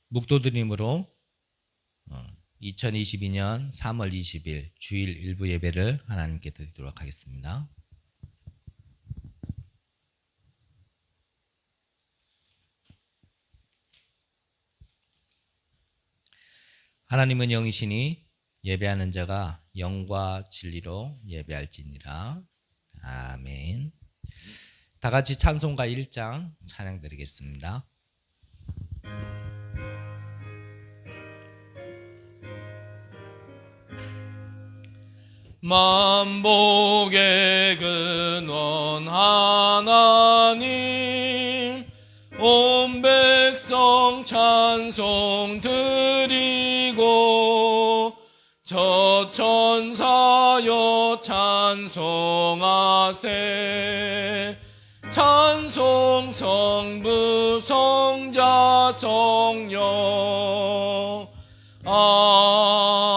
묵도드림으로 2022년 3월 20일 주일 일부 예배를 하나님께 드리도록 하겠습니다. 하나님은 영이시니 예배하는 자가 영과 진리로 예배할지니라. 아멘. 다 같이 찬송가 1장 찬양 드리겠습니다. 만복의 근원 하나님, 온 백성 찬송 드리고 저 천사여 찬송하세. 찬송 성부 성자 성령 아멘.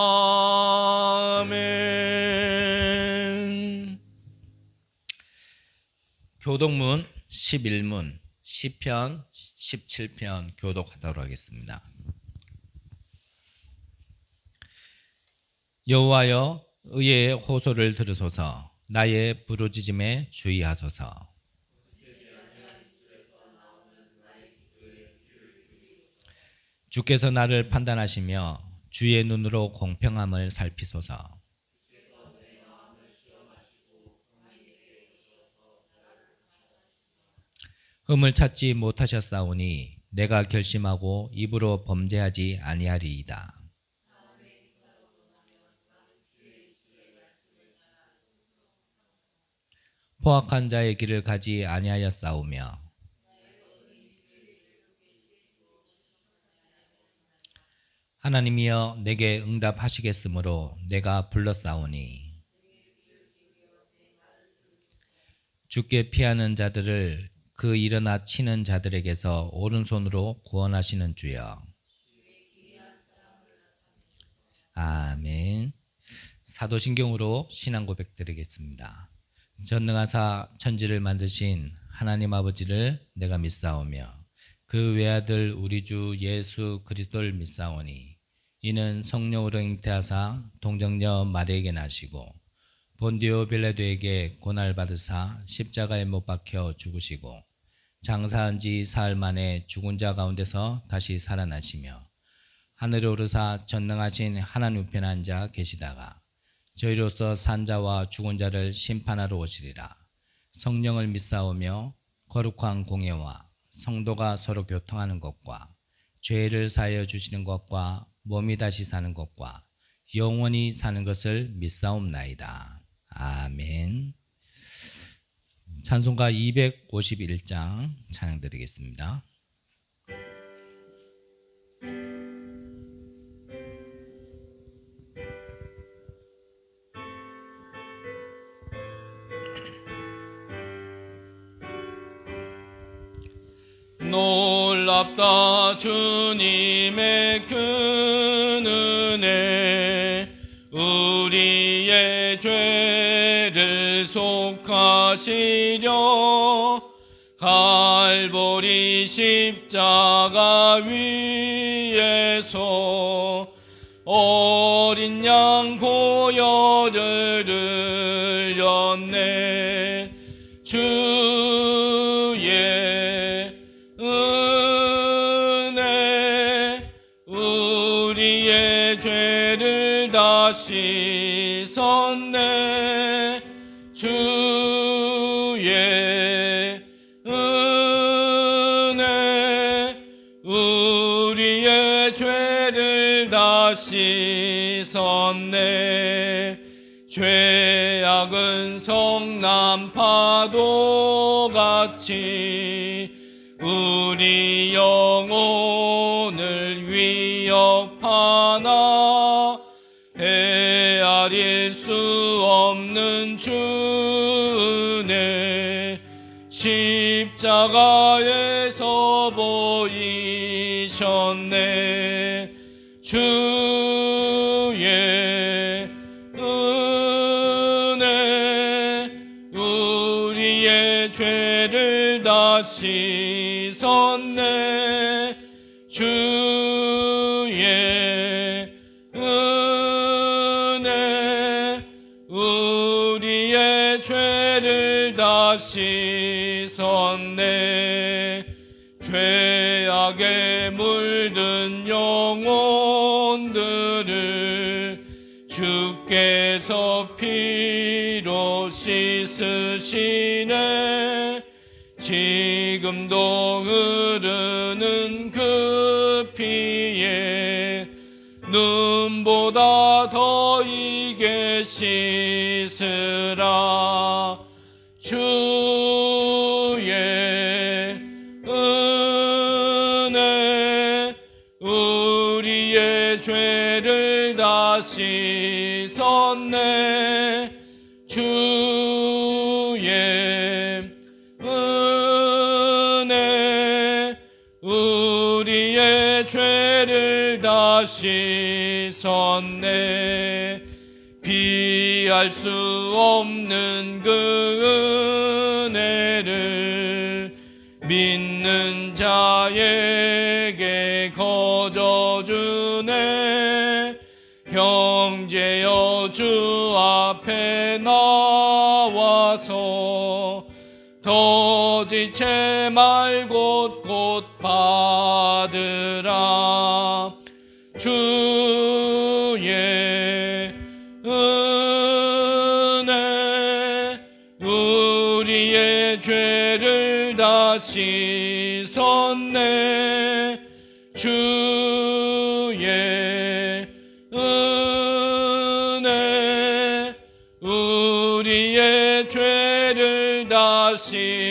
교독문 11문 시편 17편 교독하도록 하겠습니다. 여호와여, 의의 호소를 들으소서. 나의 부르짖음에 주의하소서. 주께서 나를 판단하시며 주의 눈으로 공평함을 살피소서. 흠을 찾지 못하셨사오니 내가 결심하고 입으로 범죄하지 아니하리이다. 포악한 자의 길을 가지 아니하였사오며 하나님이여 내게 응답하시겠으므로 내가 불렀사오니 주께 피하는 자들을 그 일어나 치는 자들에게서 오른손으로 구원하시는 주여. 아멘. 사도신경으로 신앙 고백 드리겠습니다. 전능하사 천지를 만드신 하나님 아버지를 내가 믿사오며 그 외아들 우리 주 예수 그리스도를 믿사오니 이는 성령으로 잉태하사 동정녀 마리아에게 나시고 본디오 빌라도에게 고난을 받으사 십자가에 못 박혀 죽으시고 장사한 지 사흘 만에 죽은 자 가운데서 다시 살아나시며 하늘에 오르사 전능하신 하나님 우편에 앉아 계시다가 저희로서 산 자와 죽은 자를 심판하러 오시리라. 성령을 믿사오며 거룩한 공예와 성도가 서로 교통하는 것과 죄를 사하여 주시는 것과 몸이 다시 사는 것과 영원히 사는 것을 믿사옵나이다. 아멘. 찬송가 251장 찬양 드리겠습니다. 놀랍다 주님의 큰 은혜, 우리의 죄를 속하시려 갈보리 십자가 위에서 어린 양 보혈을 흘렸네. 주의 은혜 우리의 죄를 다 씻었네. 주의 은혜 우리의 죄를 다 씻었네. 죄악은 성난 파도같이 우리 영혼을 위협하나 헤아릴 수 없는 주 은혜 십자가에서 보이셨네. 주의 은혜 우리의 죄를 다 씻었네. 주의 은혜 우리의 죄를 다 씻었네. 죄악에 물든 영혼들을 주께서 피로 씻으시네. 지금도 흐르는 그 피에 눈보다 더 이게 씻으라. 주의 은혜 우리의 죄를 다 씻었네. 주의 은혜 우리의 죄를 다 씻었네. 비할 수 없는 그 은혜를 믿는 자에게 거저주네. 형제여 주 앞에 나와서 더 지체 말고 곧 받으라. 주의 은혜 우리의 죄를 다 씻었네. 주의 은혜 우리의 죄를 다 씻었네.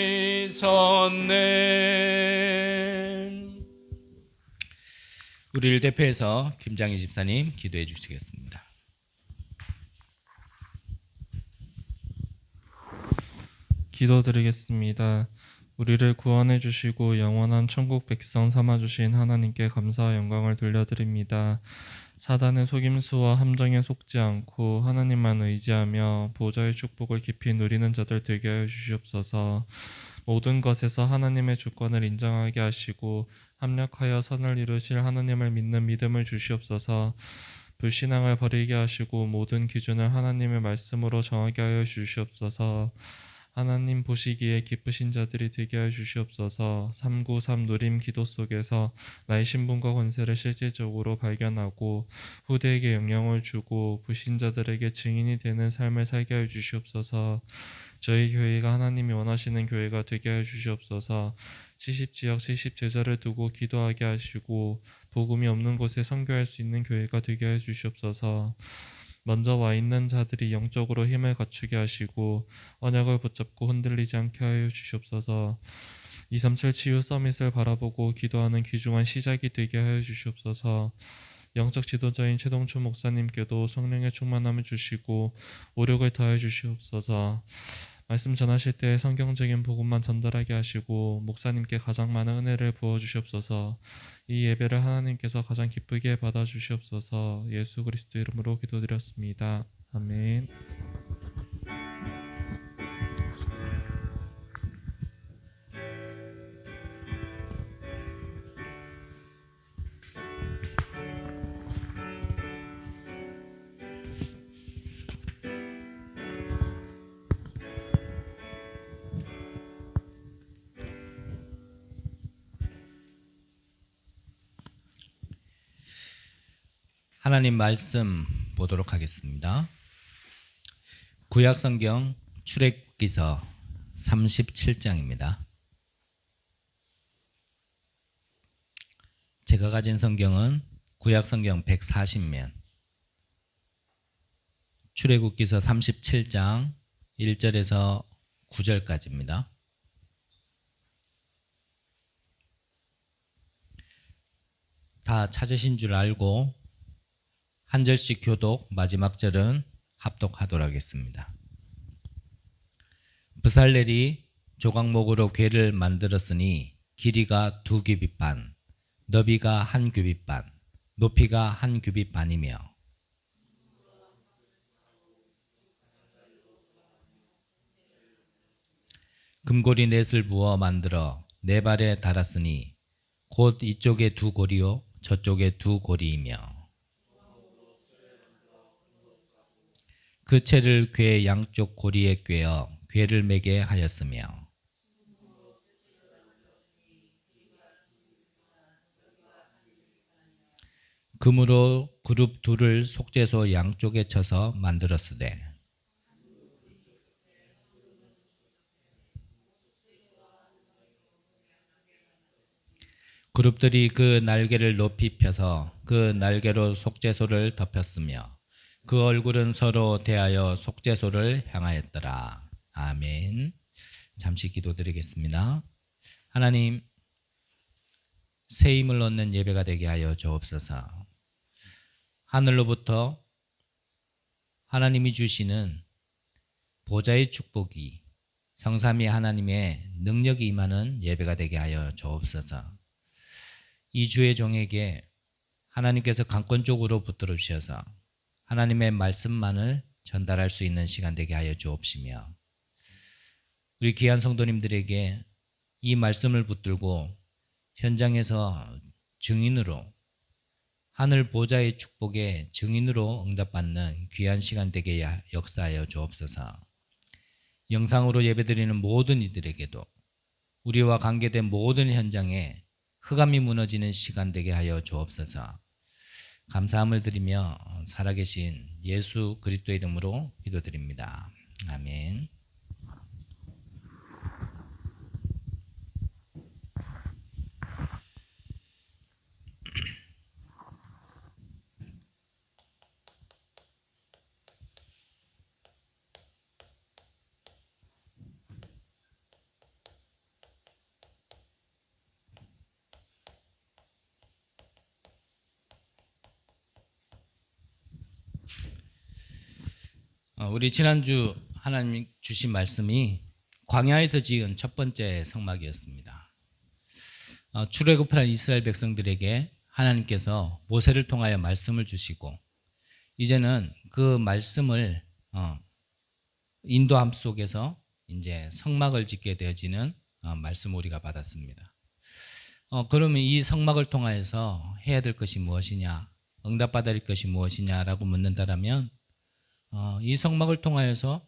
우리를 대표해서 김장희 집사님 기도해 주시겠습니다. 기도드리겠습니다. 우리를 구원해 주시고 영원한 천국 백성 삼아 주신 하나님께 감사와 영광을 돌려드립니다. 사단의 속임수와 함정에 속지 않고 하나님만 의지하며 보좌의 축복을 깊이 누리는 자들 되게 하여 주시옵소서. 모든 것에서 하나님의 주권을 인정하게 하시고 합력하여 선을 이루실 하나님을 믿는 믿음을 주시옵소서. 불신앙을 버리게 하시고 모든 기준을 하나님의 말씀으로 정하게 하여 주시옵소서. 하나님 보시기에 기쁘신 자들이 되게 하여 주시옵소서. 393 누림 기도 속에서 나의 신분과 권세를 실질적으로 발견하고 후대에게 영향을 주고 불신자들에게 증인이 되는 삶을 살게 하여 주시옵소서. 저희 교회가 하나님이 원하시는 교회가 되게 하여 주시옵소서. 70지역 70제자를 두고 기도하게 하시고 복음이 없는 곳에 선교할 수 있는 교회가 되게 하여 주시옵소서. 먼저 와 있는 자들이 영적으로 힘을 갖추게 하시고 언약을 붙잡고 흔들리지 않게 하여 주시옵소서. 237 치유 서밋을 바라보고 기도하는 귀중한 시작이 되게 하여 주시옵소서. 영적 지도자인 최동춘 목사님께도 성령의 충만함을 주시고 오력을 더해 주시옵소서. 말씀 전하실 때 성경적인 복음만 전달하게 하시고 목사님께 가장 많은 은혜를 부어 주시옵소서. 이 예배를 하나님께서 가장 기쁘게 받아 주시옵소서. 예수 그리스도 이름으로 기도드렸습니다. 아멘. 하나님 말씀 보도록 하겠습니다. 구약성경 출애굽기서 37장입니다. 제가 가진 성경은 구약성경 140면, 출애굽기서 37장 1절에서 9절까지입니다. 다 찾으신 줄 알고 한 절씩 교독, 마지막 절은 합독하도록 하겠습니다. 브살렐이 조각목으로 궤를 만들었으니 길이가 2규빗 반, 너비가 1규빗 반, 높이가 1규빗 반이며 금고리 넷을 부어 만들어 네 발에 달았으니 곧 이쪽에 두 고리요 저쪽에 두 고리이며 그 채를 궤 양쪽 고리에 꿰어 궤를 매게 하였으며 금으로 그룹 둘을 속죄소 양쪽에 쳐서 만들었으되 그룹들이 그 날개를 높이 펴서 그 날개로 속죄소를 덮였으며 그 얼굴은 서로 대하여 속죄소를 향하였더라. 아멘. 잠시 기도드리겠습니다. 하나님, 새 힘을 얻는 예배가 되게 하여 주옵소서. 하늘로부터 하나님이 주시는 보좌의 축복이 성삼위 하나님의 능력이 임하는 예배가 되게 하여 주옵소서. 이 주의 종에게 하나님께서 강권적으로 붙들어 주셔서 하나님의 말씀만을 전달할 수 있는 시간 되게 하여 주옵시며 우리 귀한 성도님들에게 이 말씀을 붙들고 현장에서 증인으로 하늘 보좌의 축복의 증인으로 응답받는 귀한 시간 되게 역사하여 주옵소서. 영상으로 예배드리는 모든 이들에게도 우리와 관계된 모든 현장에 흑암이 무너지는 시간 되게 하여 주옵소서. 감사함을 드리며 살아계신 예수 그리스도의 이름으로 기도드립니다. 아멘. 우리 지난주 하나님 주신 말씀이 광야에서 지은 첫 번째 성막이었습니다. 출애굽한 이스라엘 백성들에게 하나님께서 모세를 통하여 말씀을 주시고 이제는 그 말씀을 인도함 속에서 이제 성막을 짓게 되어지는 말씀을 우리가 받았습니다. 그러면 이 성막을 통하여서 해야 될 것이 무엇이냐, 응답받을 것이 무엇이냐라고 묻는다라면 이 성막을 통하여서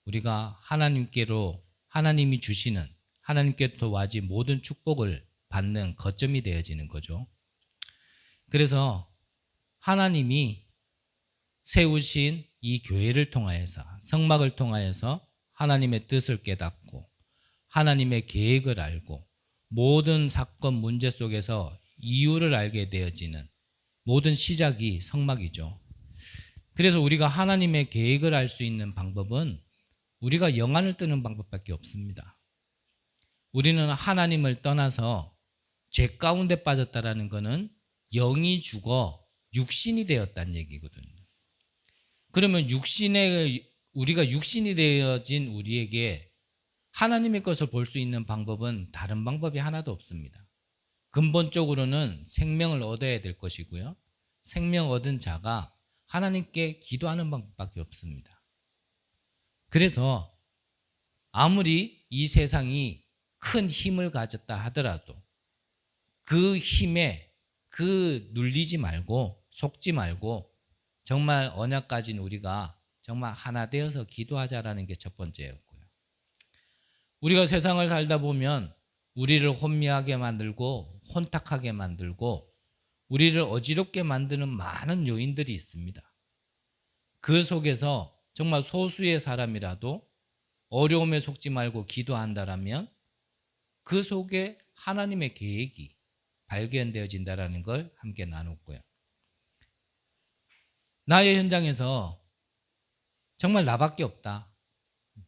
우리가 하나님께로 하나님이 주시는 하나님께로 와지 모든 축복을 받는 거점이 되어지는 거죠. 그래서 하나님이 세우신 이 교회를 통하여서 성막을 통하여서 하나님의 뜻을 깨닫고 하나님의 계획을 알고 모든 사건 문제 속에서 이유를 알게 되어지는 모든 시작이 성막이죠. 그래서 우리가 하나님의 계획을 알 수 있는 방법은 우리가 영안을 뜨는 방법밖에 없습니다. 우리는 하나님을 떠나서 죄 가운데 빠졌다라는 것은 영이 죽어 육신이 되었다는 얘기거든요. 그러면 우리가 육신이 되어진 우리에게 하나님의 것을 볼 수 있는 방법은 다른 방법이 하나도 없습니다. 근본적으로는 생명을 얻어야 될 것이고요. 생명 얻은 자가 하나님께 기도하는 방법밖에 없습니다. 그래서 아무리 이 세상이 큰 힘을 가졌다 하더라도 그 힘에 눌리지 말고 속지 말고 정말 언약 가진 우리가 정말 하나 되어서 기도하자라는 게 첫 번째였고요. 우리가 세상을 살다 보면 우리를 혼미하게 만들고 혼탁하게 만들고 우리를 어지럽게 만드는 많은 요인들이 있습니다. 그 속에서 정말 소수의 사람이라도 어려움에 속지 말고 기도한다라면 그 속에 하나님의 계획이 발견되어진다라는 걸 함께 나눴고요. 나의 현장에서 정말 나밖에 없다.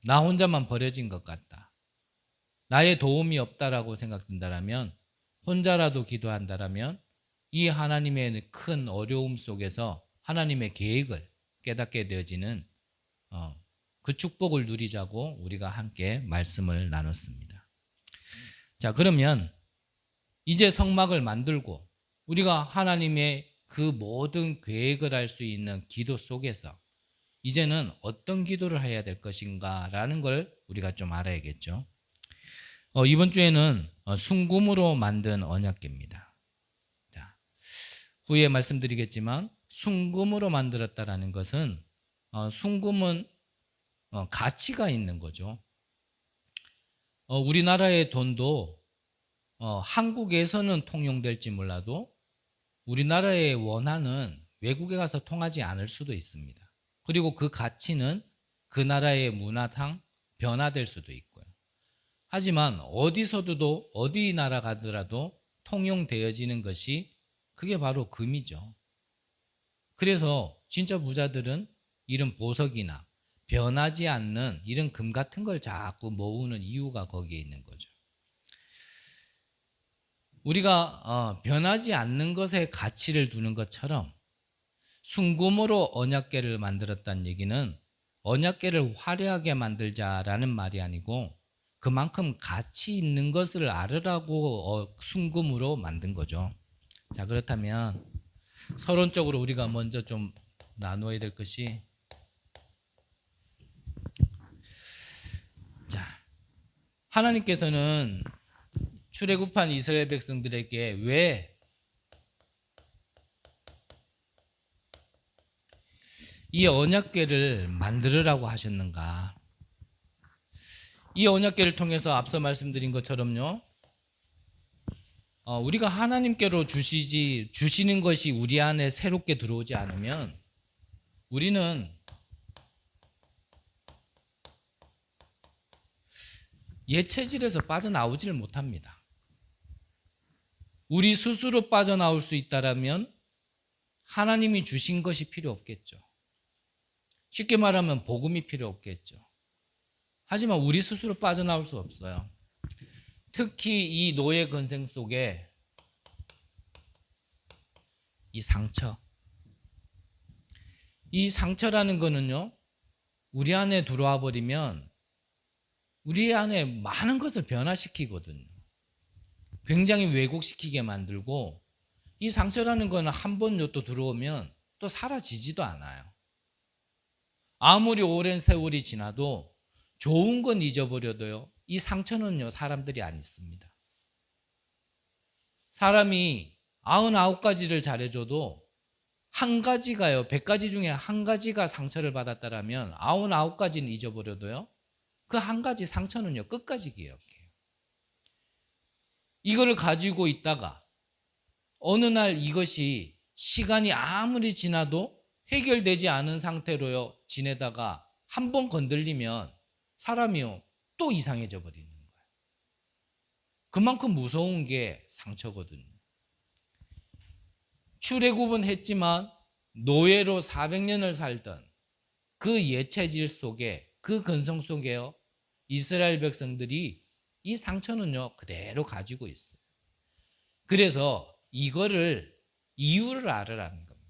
나 혼자만 버려진 것 같다. 나의 도움이 없다라고 생각된다라면 혼자라도 기도한다라면 이 하나님의 큰 어려움 속에서 하나님의 계획을 깨닫게 되어지는 그 축복을 누리자고 우리가 함께 말씀을 나눴습니다. 자, 그러면 이제 성막을 만들고 우리가 하나님의 그 모든 계획을 알 수 있는 기도 속에서 이제는 어떤 기도를 해야 될 것인가라는 걸 우리가 좀 알아야겠죠. 이번 주에는 순금으로 만든 언약궤입니다. 후에 말씀드리겠지만 순금으로 만들었다라는 것은 순금은 가치가 있는 거죠. 우리나라의 돈도 한국에서는 통용될지 몰라도 우리나라의 원화는 외국에 가서 통하지 않을 수도 있습니다. 그리고 그 가치는 그 나라의 문화상 변화될 수도 있고요. 하지만 어디서도 어디 나라 가더라도 통용되어지는 것이 그게 바로 금이죠. 그래서 진짜 부자들은 이런 보석이나 변하지 않는 이런 금 같은 걸 자꾸 모으는 이유가 거기에 있는 거죠. 우리가 변하지 않는 것에 가치를 두는 것처럼 순금으로 언약궤를 만들었다는 얘기는 언약궤를 화려하게 만들자라는 말이 아니고 그만큼 가치 있는 것을 알으라고 순금으로 만든 거죠. 자, 그렇다면 서론적으로 우리가 먼저 좀 나누어야 될 것이, 자, 하나님께서는 출애굽한 이스라엘 백성들에게 왜 이 언약궤를 만들으라고 하셨는가? 이 언약궤를 통해서 앞서 말씀드린 것처럼요, 우리가 하나님께로 주시는 것이 우리 안에 새롭게 들어오지 않으면 우리는 옛 체질에서 빠져나오지를 못합니다. 우리 스스로 빠져나올 수 있다라면 하나님이 주신 것이 필요 없겠죠. 쉽게 말하면 복음이 필요 없겠죠. 하지만 우리 스스로 빠져나올 수 없어요. 특히 이 노예 근생 속에 이 상처라는 거는요, 우리 안에 들어와 버리면 우리 안에 많은 것을 변화시키거든요. 굉장히 왜곡시키게 만들고, 이 상처라는 거는 한 번 또 들어오면 또 사라지지도 않아요. 아무리 오랜 세월이 지나도 좋은 건 잊어버려도요, 이 상처는요 사람들이 안 잊습니다. 사람이 99가지를 잘해줘도 한 가지가요, 100가지 중에 한 가지가 상처를 받았다라면 99가지는 잊어버려도요, 그 한 가지 상처는요 끝까지 기억해요. 이거를 가지고 있다가 어느 날 이것이 시간이 아무리 지나도 해결되지 않은 상태로요 지내다가 한 번 건들리면 사람이요 또 이상해져 버리는 거예요. 그만큼 무서운 게 상처거든요. 출애굽은 했지만 노예로 400년을 살던 그 예체질 속에, 그 근성 속에요, 이스라엘 백성들이 이 상처는요 그대로 가지고 있어요. 그래서 이거를 이유를 알으라는 겁니다.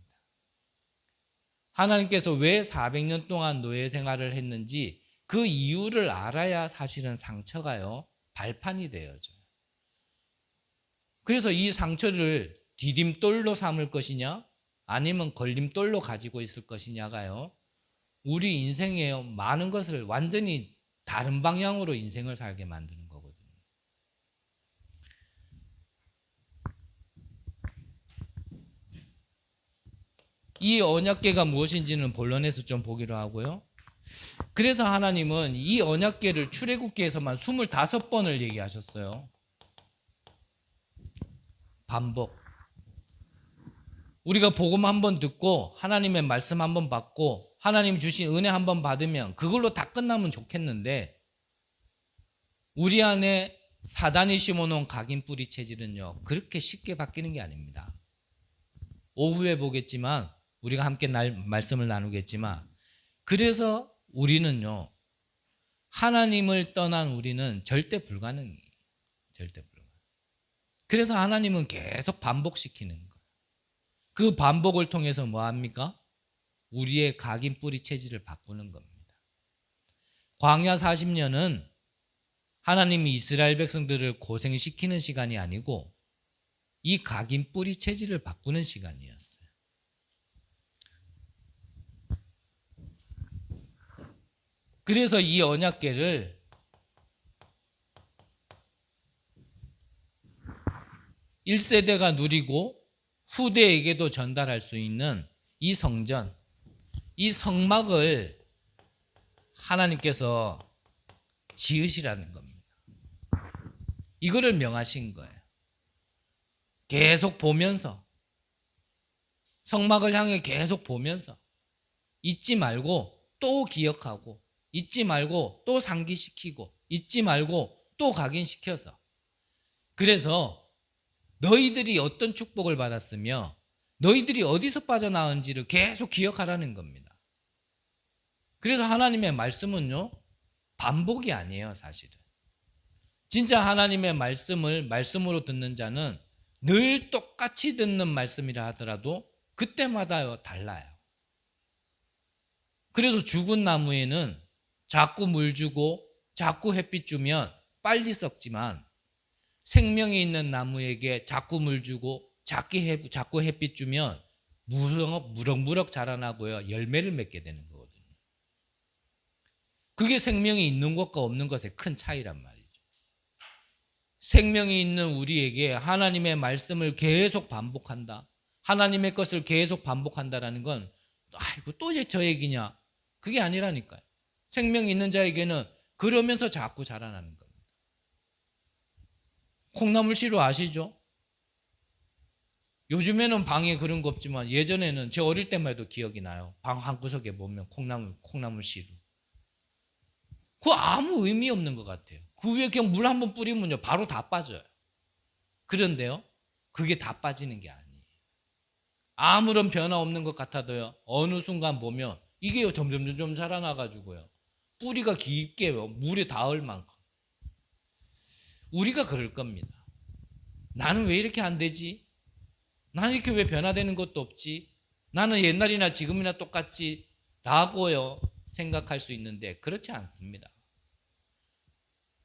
하나님께서 왜 400년 동안 노예 생활을 했는지 그 이유를 알아야 사실은 상처가요 발판이 되어져요. 그래서 이 상처를 디딤돌로 삼을 것이냐 아니면 걸림돌로 가지고 있을 것이냐가요 우리 인생에 많은 것을 완전히 다른 방향으로 인생을 살게 만드는 거거든요. 이 언약궤가 무엇인지는 본론에서 좀 보기로 하고요. 그래서 하나님은 이 언약궤를 출애굽기에서만 25번을 얘기하셨어요. 반복. 우리가 복음 한번 듣고 하나님의 말씀 한번 받고 하나님 주신 은혜 한번 받으면 그걸로 다 끝나면 좋겠는데, 우리 안에 사단이 심어놓은 각인 뿌리 체질은요 그렇게 쉽게 바뀌는 게 아닙니다. 오후에 보겠지만 우리가 함께 말씀을 나누겠지만, 그래서 우리는요 하나님을 떠난 우리는 절대 불가능해요. 절대 불가능. 그래서 하나님은 계속 반복시키는 거예요. 그 반복을 통해서 뭐 합니까? 우리의 각인 뿌리 체질을 바꾸는 겁니다. 광야 40년은 하나님이 이스라엘 백성들을 고생시키는 시간이 아니고 이 각인 뿌리 체질을 바꾸는 시간이었어요. 그래서 이 언약궤를 (1세대가) 누리고 후대에게도 전달할 수 있는 이 성전, 이 성막을 하나님께서 지으시라는 겁니다. 이거를 명하신 거예요. 계속 보면서, 성막을 향해 계속 보면서 잊지 말고 또 기억하고, 잊지 말고 또 상기시키고, 잊지 말고 또 각인시켜서, 그래서 너희들이 어떤 축복을 받았으며 너희들이 어디서 빠져나온지를 계속 기억하라는 겁니다. 그래서 하나님의 말씀은요, 반복이 아니에요. 사실은 진짜 하나님의 말씀을 말씀으로 듣는 자는 늘 똑같이 듣는 말씀이라 하더라도 그때마다 달라요. 그래서 죽은 나무에는 자꾸 물 주고 자꾸 햇빛 주면 빨리 썩지만, 생명이 있는 나무에게 자꾸 물 주고 자꾸 햇빛 주면 무럭무럭 자라나고요, 열매를 맺게 되는 거거든요. 그게 생명이 있는 것과 없는 것의 큰 차이란 말이죠. 생명이 있는 우리에게 하나님의 말씀을 계속 반복한다, 하나님의 것을 계속 반복한다라는 건 아이고 또 이제 저 얘기냐, 그게 아니라니까요. 생명이 있는 자에게는 그러면서 자꾸 자라나는 겁니다. 콩나물 시루 아시죠? 요즘에는 방에 그런 거 없지만 예전에는 제 어릴 때만 해도 기억이 나요. 방 한구석에 보면 콩나물 시루. 그거 아무 의미 없는 것 같아요. 그 위에 그냥 물 한번 뿌리면요 바로 다 빠져요. 그런데요, 그게 다 빠지는 게 아니에요. 아무런 변화 없는 것 같아도요, 어느 순간 보면 이게 점점 자라나가지고요, 뿌리가 깊게 물에 닿을 만큼. 우리가 그럴 겁니다. 나는 왜 이렇게 안 되지? 나는 이렇게 왜 변화되는 것도 없지? 나는 옛날이나 지금이나 똑같지? 라고요 생각할 수 있는데 그렇지 않습니다.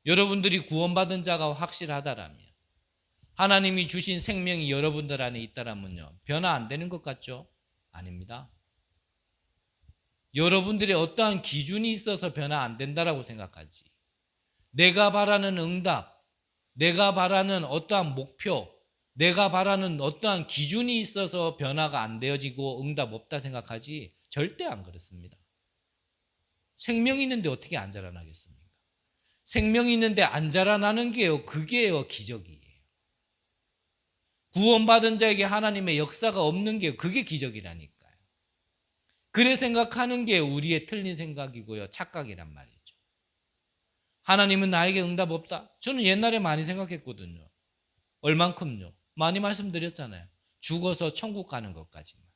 여러분들이 구원받은 자가 확실하다라면, 하나님이 주신 생명이 여러분들 안에 있다라면요, 변화 안 되는 것 같죠? 아닙니다. 여러분들의 어떠한 기준이 있어서 변화 안 된다라고 생각하지, 내가 바라는 응답, 내가 바라는 어떠한 목표, 내가 바라는 어떠한 기준이 있어서 변화가 안 되어지고 응답 없다 생각하지, 절대 안 그렇습니다. 생명이 있는데 어떻게 안 자라나겠습니까? 생명이 있는데 안 자라나는 게요, 그게요 기적이에요. 구원받은 자에게 하나님의 역사가 없는 게 그게 기적이라니까요. 그래 생각하는 게 우리의 틀린 생각이고요, 착각이란 말이죠. 하나님은 나에게 응답 없다? 저는 옛날에 많이 생각했거든요. 얼만큼요? 많이 말씀드렸잖아요. 죽어서 천국 가는 것까지만.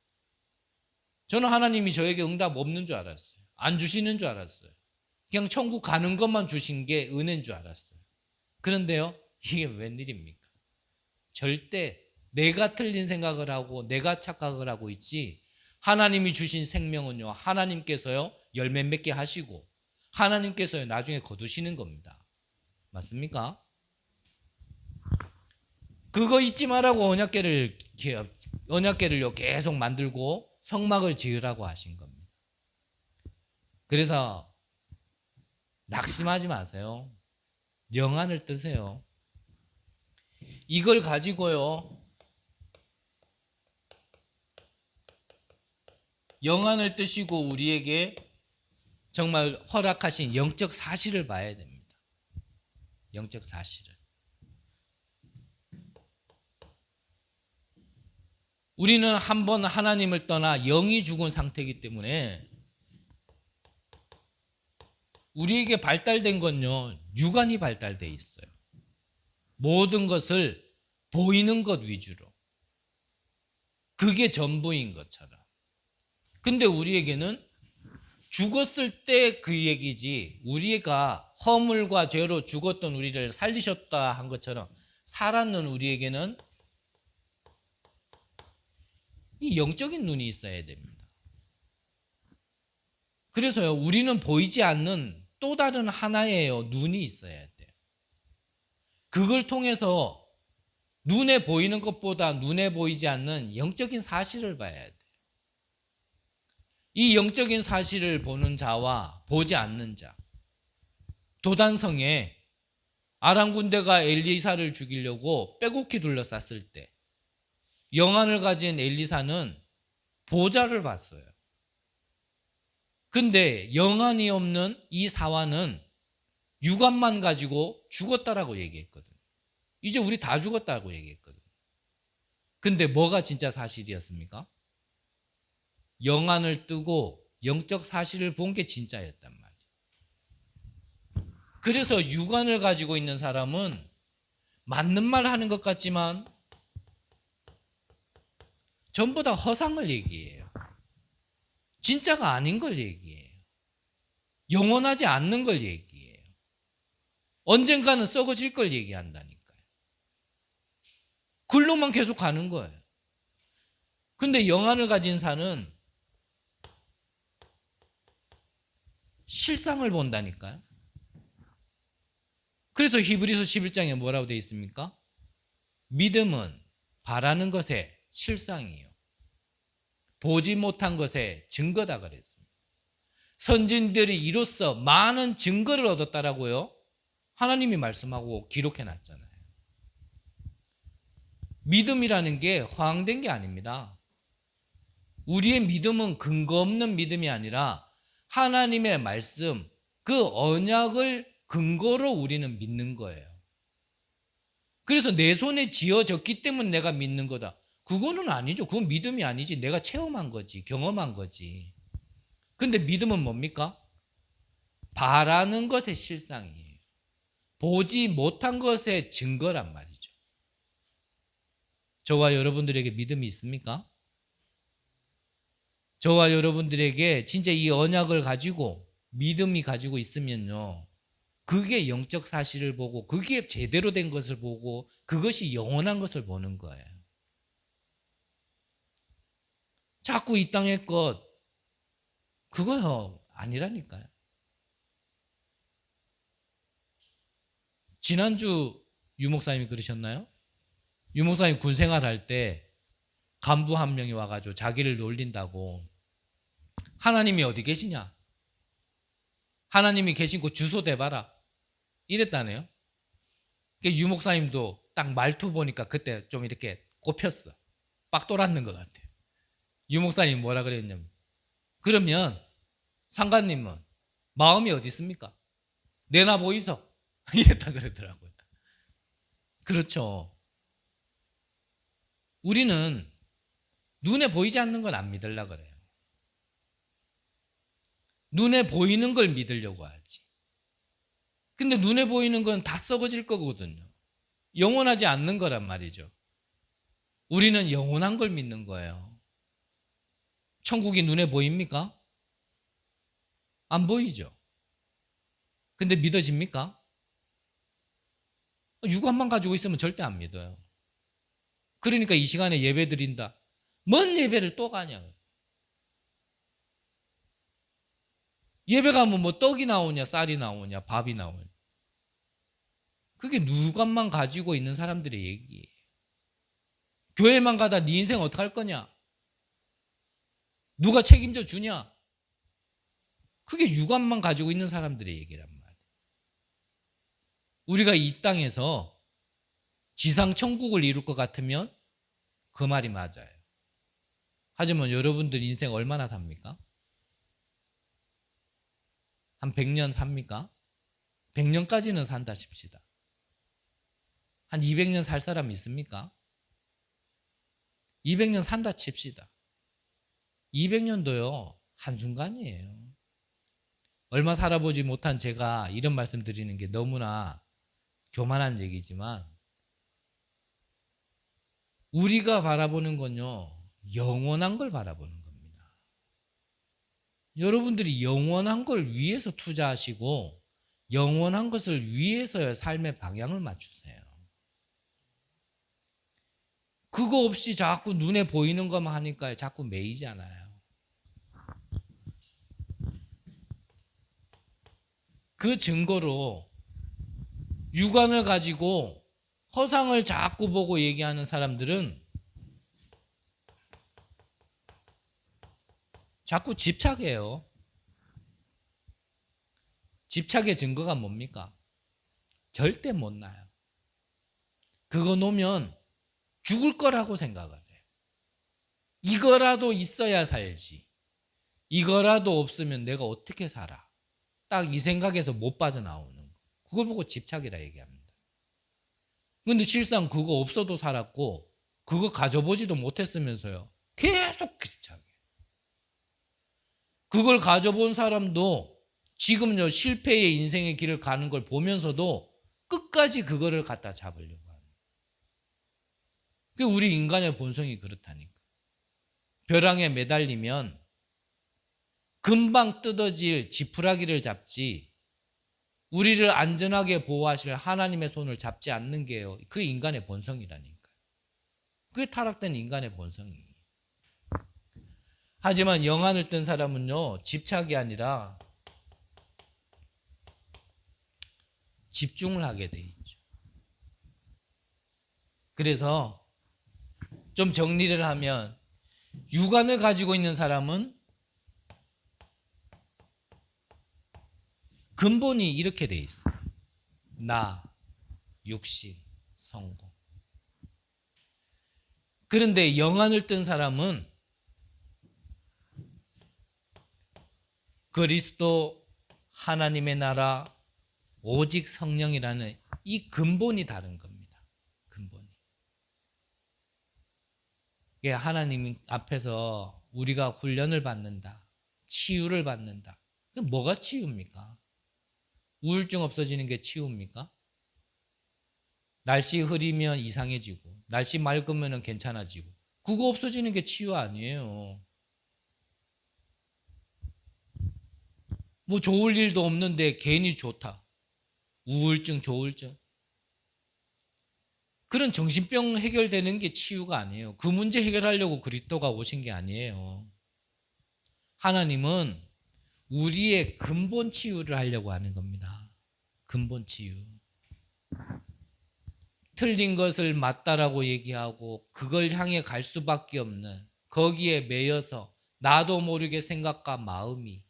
저는 하나님이 저에게 응답 없는 줄 알았어요. 안 주시는 줄 알았어요. 그냥 천국 가는 것만 주신 게 은혜인 줄 알았어요. 그런데요, 이게 웬일입니까? 절대 내가 틀린 생각을 하고 내가 착각을 하고 있지, 하나님이 주신 생명은요, 하나님께서요 열매 맺게 하시고 하나님께서요 나중에 거두시는 겁니다. 맞습니까? 그거 잊지 말라고 언약궤를요 계속 만들고 성막을 지으라고 하신 겁니다. 그래서 낙심하지 마세요. 영안을 뜨세요. 이걸 가지고요, 영안을 뜨시고 우리에게 정말 허락하신 영적 사실을 봐야 됩니다. 영적 사실을. 우리는 한번 하나님을 떠나 영이 죽은 상태이기 때문에 우리에게 발달된 건요, 육안이 발달돼 있어요. 모든 것을 보이는 것 위주로. 그게 전부인 것처럼. 근데 우리에게는 죽었을 때 그 얘기지, 우리가 허물과 죄로 죽었던 우리를 살리셨다 한 것처럼 살았는 우리에게는 이 영적인 눈이 있어야 됩니다. 그래서요, 우리는 보이지 않는 또 다른 하나의 눈이 있어야 돼요. 그걸 통해서 눈에 보이는 것보다 눈에 보이지 않는 영적인 사실을 봐야 돼요. 이 영적인 사실을 보는 자와 보지 않는 자. 도단성에 아람 군대가 엘리사를 죽이려고 빼곡히 둘러쌌을 때 영안을 가진 엘리사는 보좌를 봤어요. 근데 영안이 없는 이 사환은 육안만 가지고 죽었다라고 얘기했거든. 이제 우리 다 죽었다고 얘기했거든. 근데 뭐가 진짜 사실이었습니까? 영안을 뜨고 영적 사실을 본 게 진짜였단 말이에요. 그래서 육안을 가지고 있는 사람은 맞는 말 하는 것 같지만 전부 다 허상을 얘기해요. 진짜가 아닌 걸 얘기해요. 영원하지 않는 걸 얘기해요. 언젠가는 썩어질 걸 얘기한다니까요. 글로만 계속 가는 거예요. 근데 영안을 가진 사는 실상을 본다니까요. 그래서 히브리서 11장에 뭐라고 되어 있습니까? 믿음은 바라는 것의 실상이요, 보지 못한 것의 증거다 그랬습니다. 선진들이 이로써 많은 증거를 얻었다라고요, 하나님이 말씀하고 기록해 놨잖아요. 믿음이라는 게 허황된 게 아닙니다. 우리의 믿음은 근거 없는 믿음이 아니라 하나님의 말씀, 그 언약을 근거로 우리는 믿는 거예요. 그래서 내 손에 지어졌기 때문에 내가 믿는 거다. 그거는 아니죠. 그건 믿음이 아니지. 내가 체험한 거지, 경험한 거지. 근데 믿음은 뭡니까? 바라는 것의 실상이에요. 보지 못한 것의 증거란 말이죠. 저와 여러분들에게 믿음이 있습니까? 저와 여러분들에게 진짜 이 언약을 가지고 믿음이 가지고 있으면요, 그게 영적 사실을 보고 그게 제대로 된 것을 보고 그것이 영원한 것을 보는 거예요. 자꾸 이 땅의 것, 그거요 아니라니까요. 지난주 유목사님이 그러셨나요? 유목사님 군생활 할 때 간부 한 명이 와가지고 자기를 놀린다고, 하나님이 어디 계시냐? 하나님이 계신 곳 주소 대봐라. 이랬다네요. 유목사님도 딱 말투 보니까 그때 좀 이렇게 꼽혔어. 빡 돌았는 것 같아요. 유목사님 뭐라 그랬냐면, 그러면 상관님은 마음이 어디 있습니까? 내나 보이소? 이랬다 그러더라고요. 그렇죠. 우리는 눈에 보이지 않는 건 안 믿으려고 그래요. 눈에 보이는 걸 믿으려고 하지. 근데 눈에 보이는 건 다 썩어질 거거든요. 영원하지 않는 거란 말이죠. 우리는 영원한 걸 믿는 거예요. 천국이 눈에 보입니까? 안 보이죠. 근데 믿어집니까? 육안만 가지고 있으면 절대 안 믿어요. 그러니까 이 시간에 예배 드린다. 뭔 예배를 또 가냐. 예배 가면 뭐 떡이 나오냐, 쌀이 나오냐, 밥이 나오냐. 그게 육안만 가지고 있는 사람들의 얘기예요. 교회만 가다 네 인생 어떡할 거냐? 누가 책임져 주냐? 그게 육안만 가지고 있는 사람들의 얘기란 말이에요. 우리가 이 땅에서 지상 천국을 이룰 것 같으면 그 말이 맞아요. 하지만 여러분들 인생 얼마나 삽니까? 한 100년 삽니까? 100년까지는 산다 칩시다. 한 200년 살 사람 있습니까? 200년 산다 칩시다. 200년도요 한순간이에요. 얼마 살아보지 못한 제가 이런 말씀 드리는 게 너무나 교만한 얘기지만, 우리가 바라보는 건요 영원한 걸 바라보는 겁니다. 여러분들이 영원한 걸 위해서 투자하시고 영원한 것을 위해서의 삶의 방향을 맞추세요. 그거 없이 자꾸 눈에 보이는 것만 하니까 자꾸 매이잖아요. 그 증거로 육안을 가지고 허상을 자꾸 보고 얘기하는 사람들은 자꾸 집착해요. 집착의 증거가 뭡니까? 절대 못 나요. 그거 놓으면 죽을 거라고 생각을 해요. 이거라도 있어야 살지. 이거라도 없으면 내가 어떻게 살아? 딱 이 생각에서 못 빠져나오는 거. 그걸 보고 집착이라 얘기합니다. 근데 실상 그거 없어도 살았고 그거 가져보지도 못했으면서요. 계속 집착해. 그걸 가져본 사람도 지금요 실패의 인생의 길을 가는 걸 보면서도 끝까지 그거를 갖다 잡으려고 하는 거예요. 그 우리 인간의 본성이 그렇다니까. 벼랑에 매달리면 금방 뜯어질 지푸라기를 잡지 우리를 안전하게 보호하실 하나님의 손을 잡지 않는 게요. 그게 인간의 본성이라니까. 그게 타락된 인간의 본성이에요. 하지만 영안을 뜬 사람은요. 집착이 아니라 집중을 하게 돼 있죠. 그래서 좀 정리를 하면 육안을 가지고 있는 사람은 근본이 이렇게 돼 있어요. 나, 육신, 성공. 그런데 영안을 뜬 사람은 그리스도, 하나님의 나라, 오직 성령이라는 이 근본이 다른 겁니다. 근본이. 이게 하나님 앞에서 우리가 훈련을 받는다. 치유를 받는다. 뭐가 치유입니까? 우울증 없어지는 게 치유입니까? 날씨 흐리면 이상해지고 날씨 맑으면 괜찮아지고 그거 없어지는 게 치유 아니에요. 뭐 좋을 일도 없는데 괜히 좋다. 우울증, 조울증. 그런 정신병 해결되는 게 치유가 아니에요. 그 문제 해결하려고 그리스도가 오신 게 아니에요. 하나님은 우리의 근본 치유를 하려고 하는 겁니다. 근본 치유. 틀린 것을 맞다라고 얘기하고 그걸 향해 갈 수밖에 없는 거기에 매여서 나도 모르게 생각과 마음이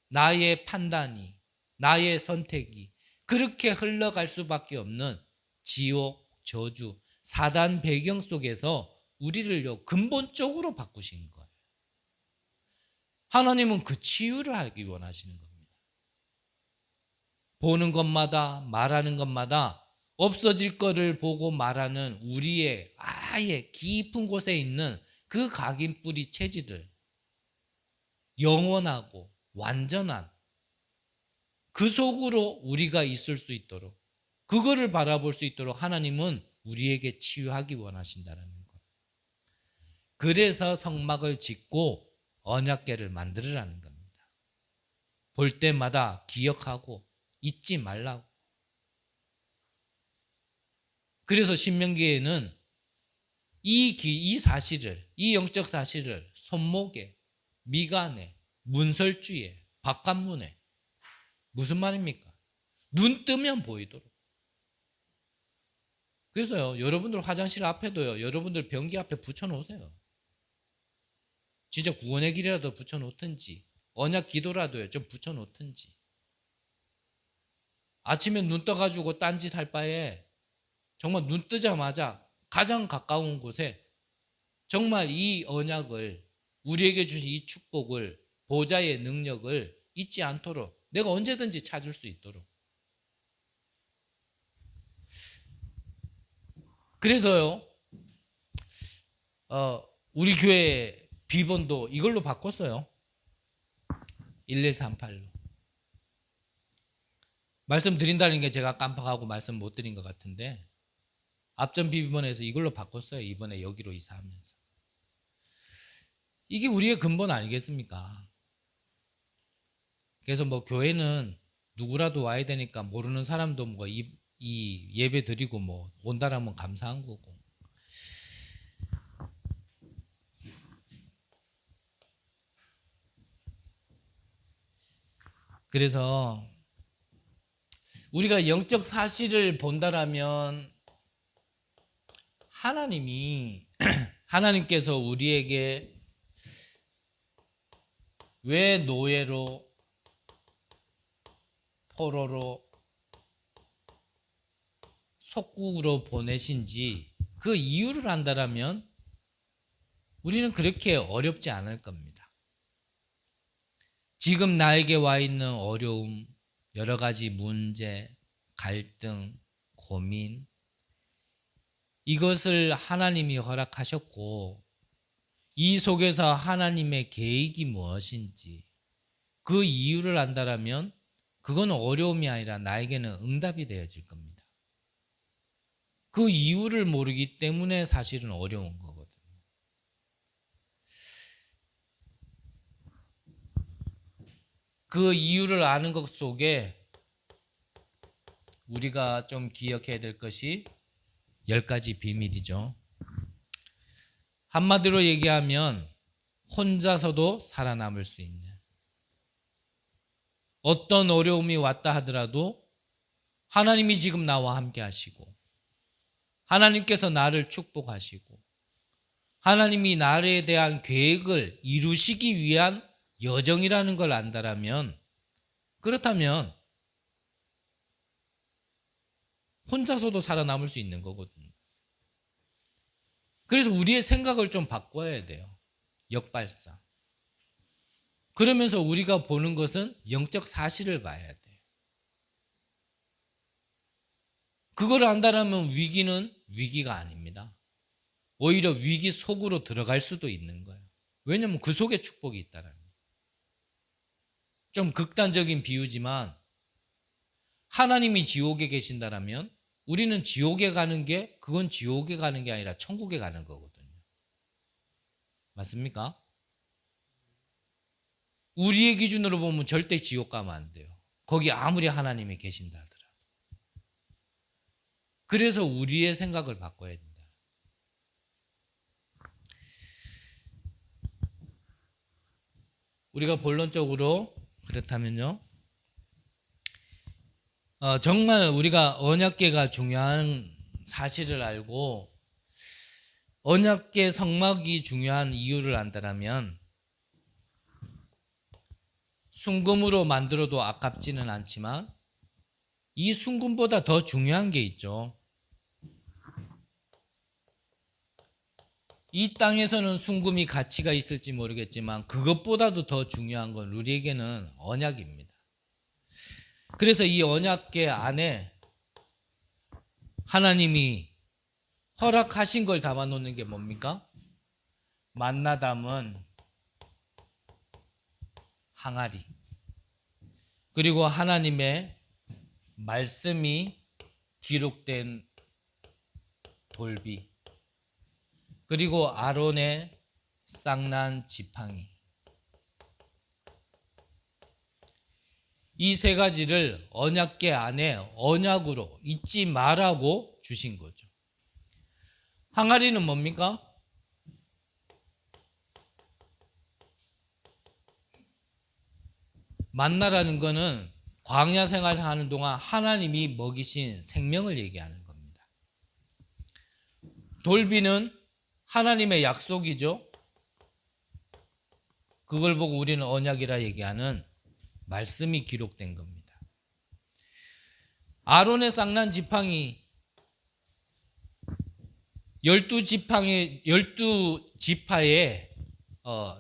나의 판단이 나의 선택이 그렇게 흘러갈 수밖에 없는 지옥, 저주, 사단 배경 속에서 우리를요 근본적으로 바꾸신 거예요. 하나님은 그 치유를 하기 원하시는 겁니다. 보는 것마다 말하는 것마다 없어질 거를 보고 말하는 우리의 아예 깊은 곳에 있는 그 각인뿌리 체질을 영원하고 완전한 그 속으로 우리가 있을 수 있도록 그거를 바라볼 수 있도록 하나님은 우리에게 치유하기 원하신다는 거예요. 그래서 성막을 짓고 언약궤를 만들으라는 겁니다. 볼 때마다 기억하고 잊지 말라고. 그래서 신명기에는 이 사실을, 이 영적 사실을 손목에, 미간에, 문설주에, 바깥문에 무슨 말입니까? 눈 뜨면 보이도록. 그래서요, 여러분들 화장실 앞에도요, 여러분들 변기 앞에 붙여놓으세요. 진짜 구원의 길이라도 붙여놓든지, 언약 기도라도요, 좀 붙여놓든지. 아침에 눈 떠가지고 딴짓 할 바에 정말 눈 뜨자마자 가장 가까운 곳에 정말 이 언약을, 우리에게 주신 이 축복을, 보좌의 능력을 잊지 않도록 내가 언제든지 찾을 수 있도록. 그래서요, 우리 교회 비번도 이걸로 바꿨어요. 1138로. 말씀드린다는 게 제가 깜빡하고 말씀 못 드린 것 같은데 앞전 비번에서 이걸로 바꿨어요. 이번에 여기로 이사하면서. 이게 우리의 근본 아니겠습니까? 그래서 뭐 교회는 누구라도 와야 되니까 모르는 사람도 뭐 이 예배 드리고 뭐 온다라면 감사한 거고. 그래서 우리가 영적 사실을 본다라면 하나님께서 우리에게 왜 노예로, 포로로, 속국으로 보내신지 그 이유를 안다라면 우리는 그렇게 어렵지 않을 겁니다. 지금 나에게 와 있는 어려움, 여러 가지 문제, 갈등, 고민, 이것을 하나님이 허락하셨고 이 속에서 하나님의 계획이 무엇인지 그 이유를 안다라면 그건 어려움이 아니라 나에게는 응답이 되어질 겁니다. 그 이유를 모르기 때문에 사실은 어려운 거거든요. 그 이유를 아는 것 속에 우리가 좀 기억해야 될 것이 10가지 비밀이죠. 한마디로 얘기하면 혼자서도 살아남을 수 있는, 어떤 어려움이 왔다 하더라도 하나님이 지금 나와 함께 하시고 하나님께서 나를 축복하시고 하나님이 나에 대한 계획을 이루시기 위한 여정이라는 걸 안다라면, 그렇다면 혼자서도 살아남을 수 있는 거거든요. 그래서 우리의 생각을 좀 바꿔야 돼요. 역발상. 그러면서 우리가 보는 것은 영적 사실을 봐야 돼요. 그걸 안다라면 위기는 위기가 아닙니다. 오히려 위기 속으로 들어갈 수도 있는 거예요. 왜냐하면 그 속에 축복이 있다라는 거예요. 좀 극단적인 비유지만 하나님이 지옥에 계신다라면 우리는 지옥에 가는 게, 그건 지옥에 가는 게 아니라 천국에 가는 거거든요. 맞습니까? 우리의 기준으로 보면 절대 지옥 가면 안 돼요. 거기 아무리 하나님이 계신다 하더라도. 그래서 우리의 생각을 바꿔야 된다. 우리가 본론적으로 그렇다면요, 정말 우리가 언약궤가 중요한 사실을 알고 언약궤 성막이 중요한 이유를 안다라면 순금으로 만들어도 아깝지는 않지만 이 순금보다 더 중요한 게 있죠. 이 땅에서는 순금이 가치가 있을지 모르겠지만 그것보다도 더 중요한 건 우리에게는 언약입니다. 그래서 이 언약궤 안에 하나님이 허락하신 걸 담아놓는 게 뭡니까? 만나 담은 항아리, 그리고 하나님의 말씀이 기록된 돌비, 그리고 아론의 쌍난 지팡이, 이 세 가지를 언약궤 안에 언약으로 잊지 말라고 주신 거죠. 항아리는 뭡니까? 만나라는 거는 광야 생활하는 동안 하나님이 먹이신 생명을 얘기하는 겁니다. 돌비는 하나님의 약속이죠. 그걸 보고 우리는 언약이라 얘기하는 말씀이 기록된 겁니다. 아론의 쌍난 지팡이, 12지파의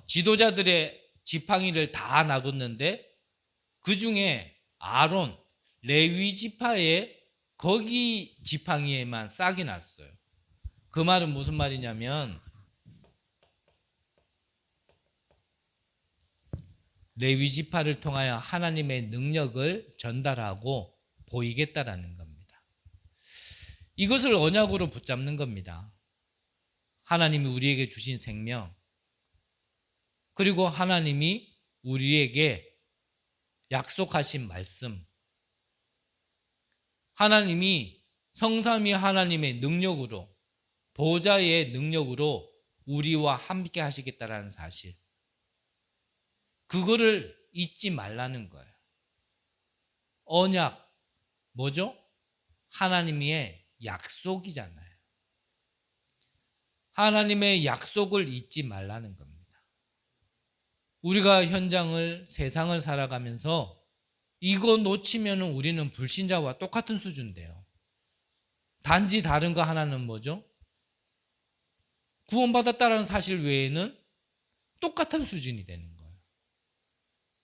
지도자들의 지팡이를 다 놔뒀는데 그 중에 아론, 레위 지파의 거기 지팡이에만 싹이 났어요. 그 말은 무슨 말이냐면 레위 지파를 통하여 하나님의 능력을 전달하고 보이겠다라는 겁니다. 이것을 언약으로 붙잡는 겁니다. 하나님이 우리에게 주신 생명, 그리고 하나님이 우리에게 약속하신 말씀, 하나님이 성삼위 하나님의 능력으로, 보좌의 능력으로 우리와 함께 하시겠다라는 사실, 그거를 잊지 말라는 거예요. 언약, 뭐죠? 하나님의 약속이잖아요. 하나님의 약속을 잊지 말라는 겁니다. 우리가 현장을, 세상을 살아가면서 이거 놓치면 우리는 불신자와 똑같은 수준인데요. 단지 다른 거 하나는 뭐죠? 구원받았다는 사실 외에는 똑같은 수준이 되는 거예요.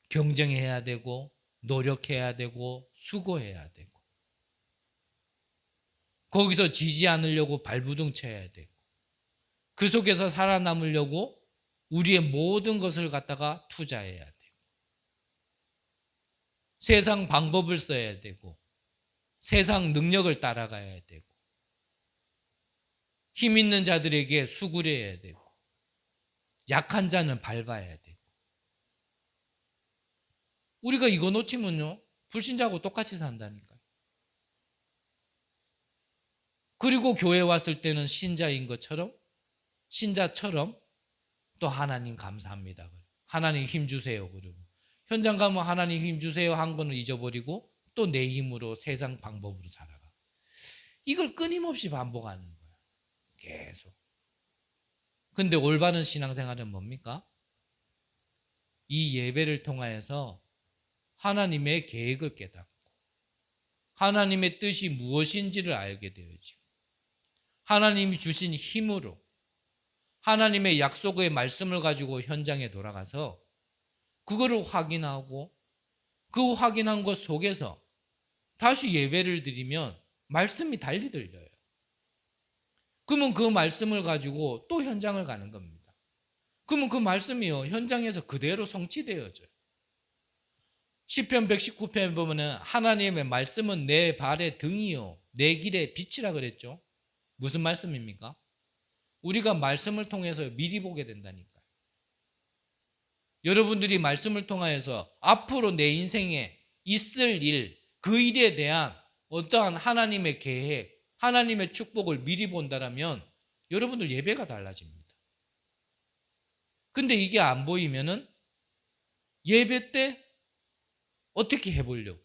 경쟁해야 되고 노력해야 되고 수고해야 되고 거기서 지지 않으려고 발부둥 쳐야 되고 그 속에서 살아남으려고 우리의 모든 것을 갖다가 투자해야 되고 세상 방법을 써야 되고 세상 능력을 따라가야 되고 힘 있는 자들에게 수구려야 되고 약한 자는 밟아야 되고 우리가 이거 놓치면요 불신자하고 똑같이 산다니까요. 그리고 교회 왔을 때는 신자인 것처럼 신자처럼 또 하나님 감사합니다. 하나님 힘 주세요. 그러고 현장 가면 하나님 힘 주세요 한 거는 잊어버리고 또 내 힘으로 세상 방법으로 살아가. 이걸 끊임없이 반복하는 거야. 계속. 근데 올바른 신앙생활은 뭡니까? 이 예배를 통하여서 하나님의 계획을 깨닫고 하나님의 뜻이 무엇인지를 알게 되어지고 하나님이 주신 힘으로 하나님의 약속의 말씀을 가지고 현장에 돌아가서 그거를 확인하고 그 확인한 것 속에서 다시 예배를 드리면 말씀이 달리 들려요. 그러면 그 말씀을 가지고 또 현장을 가는 겁니다. 그러면 그 말씀이요 현장에서 그대로 성취되어져요. 시편 119편에 보면 하나님의 말씀은 내 발의 등이요 내 길의 빛이라 그랬죠. 무슨 말씀입니까? 우리가 말씀을 통해서 미리 보게 된다니까요. 여러분들이 말씀을 통하여서 앞으로 내 인생에 있을 일, 그 일에 대한 어떠한 하나님의 계획, 하나님의 축복을 미리 본다라면 여러분들 예배가 달라집니다. 근데 이게 안 보이면은 예배 때 어떻게 해보려고.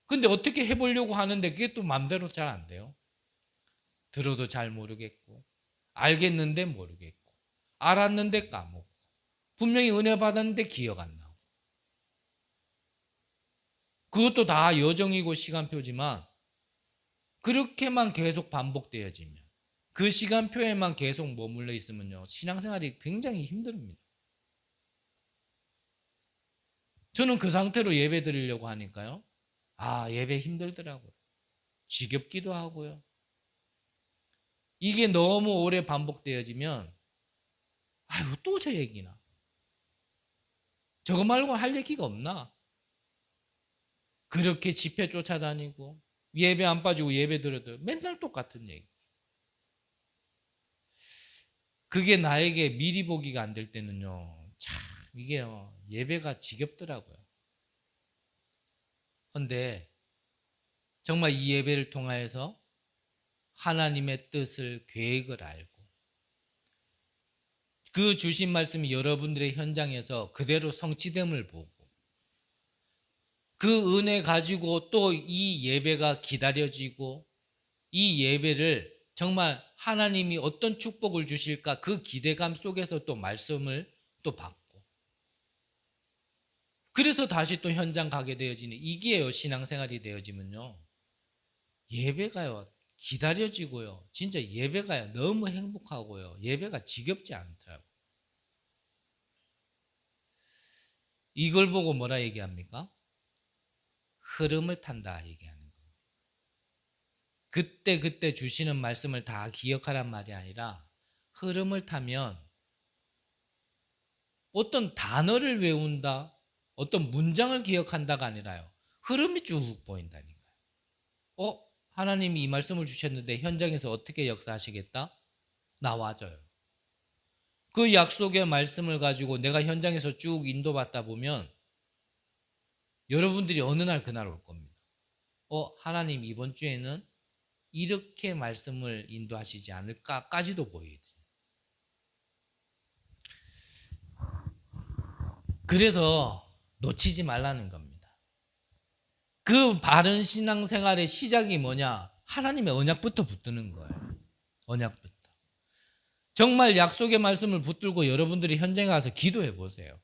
근데 어떻게 해보려고 하는데 그게 또 마음대로 잘 안 돼요. 들어도 잘 모르겠고, 알겠는데 모르겠고, 알았는데 까먹고, 분명히 은혜 받았는데 기억 안 나고. 그것도 다 여정이고 시간표지만 그렇게만 계속 반복되어지면 그 시간표에만 계속 머물러 있으면요 신앙생활이 굉장히 힘듭니다. 저는 그 상태로 예배 드리려고 하니까요 예배 힘들더라고요. 지겹기도 하고요. 이게 너무 오래 반복되어지면 또 저 얘기나 저거 말고 할 얘기가 없나. 그렇게 집회 쫓아다니고 예배 안 빠지고 예배 드려도 맨날 똑같은 얘기. 그게 나에게 미리 보기가 안 될 때는요 참 이게 예배가 지겹더라고요. 그런데 정말 이 예배를 통하여서 하나님의 뜻을 계획을 알고 그 주신 말씀이 여러분들의 현장에서 그대로 성취됨을 보고 그 은혜 가지고 또 이 예배가 기다려지고 이 예배를 정말 하나님이 어떤 축복을 주실까 그 기대감 속에서 또 말씀을 또 받고 그래서 다시 또 현장 가게 되어지는 이게요 신앙생활이 되어지면요 예배가요 기다려지고요 진짜 예배가요 너무 행복하고요 예배가 지겹지 않더라고요. 이걸 보고 뭐라 얘기합니까? 흐름을 탄다 얘기하는 겁니다. 그때 주시는 말씀을 다 기억하란 말이 아니라 흐름을 타면 어떤 단어를 외운다, 어떤 문장을 기억한다가 아니라요. 흐름이 쭉 보인다니까요. 하나님이 이 말씀을 주셨는데 현장에서 어떻게 역사하시겠다? 나와줘요. 그 약속의 말씀을 가지고 내가 현장에서 쭉 인도받다 보면 여러분들이 어느 날 그날 올 겁니다. 하나님 이번 주에는 이렇게 말씀을 인도하시지 않을까까지도 보이죠. 그래서 놓치지 말라는 겁니다. 그 바른 신앙생활의 시작이 뭐냐? 하나님의 언약부터 붙드는 거예요. 언약부터. 정말 약속의 말씀을 붙들고 여러분들이 현장에 가서 기도해 보세요.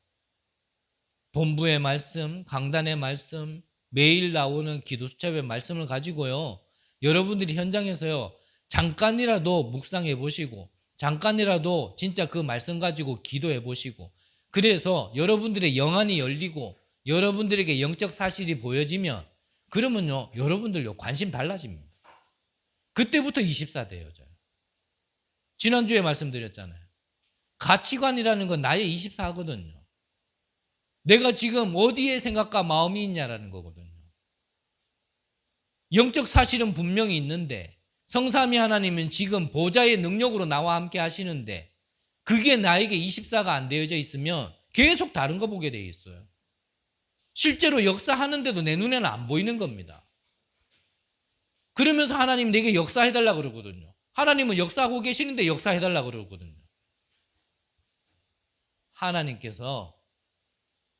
본부의 말씀, 강단의 말씀, 매일 나오는 기도 수첩의 말씀을 가지고요. 여러분들이 현장에서요. 잠깐이라도 묵상해 보시고 잠깐이라도 진짜 그 말씀 가지고 기도해 보시고, 그래서 여러분들의 영안이 열리고 여러분들에게 영적 사실이 보여지면, 그러면요 여러분들요 관심 달라집니다. 그때부터 24 되어져요. 지난주에 말씀드렸잖아요. 가치관이라는 건 나의 24거든요. 내가 지금 어디에 생각과 마음이 있냐라는 거거든요. 영적 사실은 분명히 있는데, 성삼위 하나님은 지금 보좌의 능력으로 나와 함께 하시는데, 그게 나에게 24가 안 되어져 있으면 계속 다른 거 보게 돼 있어요. 실제로 역사하는데도 내 눈에는 안 보이는 겁니다. 그러면서 하나님 내게 역사해달라 그러거든요. 하나님은 역사하고 계시는데 역사해달라 그러거든요. 하나님께서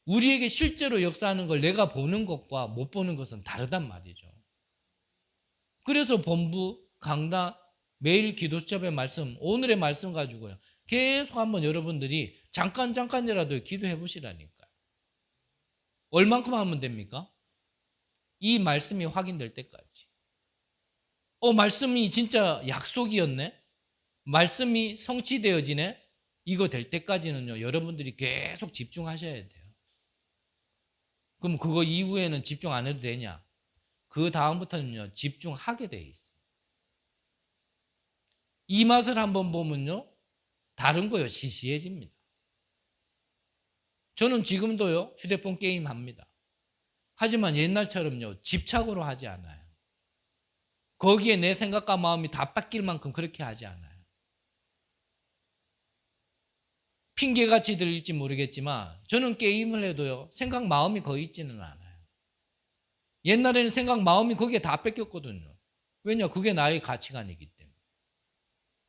우리에게 실제로 역사하는 걸 내가 보는 것과 못 보는 것은 다르단 말이죠. 그래서 본부, 강단, 매일 기도 수첩의 말씀, 오늘의 말씀 가지고요 계속 한번 여러분들이 잠깐이라도 기도해 보시라니까요. 얼만큼 하면 됩니까? 이 말씀이 확인될 때까지. 말씀이 진짜 약속이었네? 말씀이 성취되어지네? 이거 될 때까지는요 여러분들이 계속 집중하셔야 돼요. 그럼 그거 이후에는 집중 안 해도 되냐? 그 다음부터는요 집중하게 돼 있어요. 이 맛을 한번 보면요 다른 거요 시시해집니다. 저는 지금도요 휴대폰 게임 합니다. 하지만 옛날처럼요 집착으로 하지 않아요. 거기에 내 생각과 마음이 다 뺏길 만큼 그렇게 하지 않아요. 핑계같이 들릴지 모르겠지만 저는 게임을 해도요 생각 마음이 거의 있지는 않아요. 옛날에는 생각 마음이 거기에 다 뺏겼거든요. 왜냐? 그게 나의 가치관이기 때문에.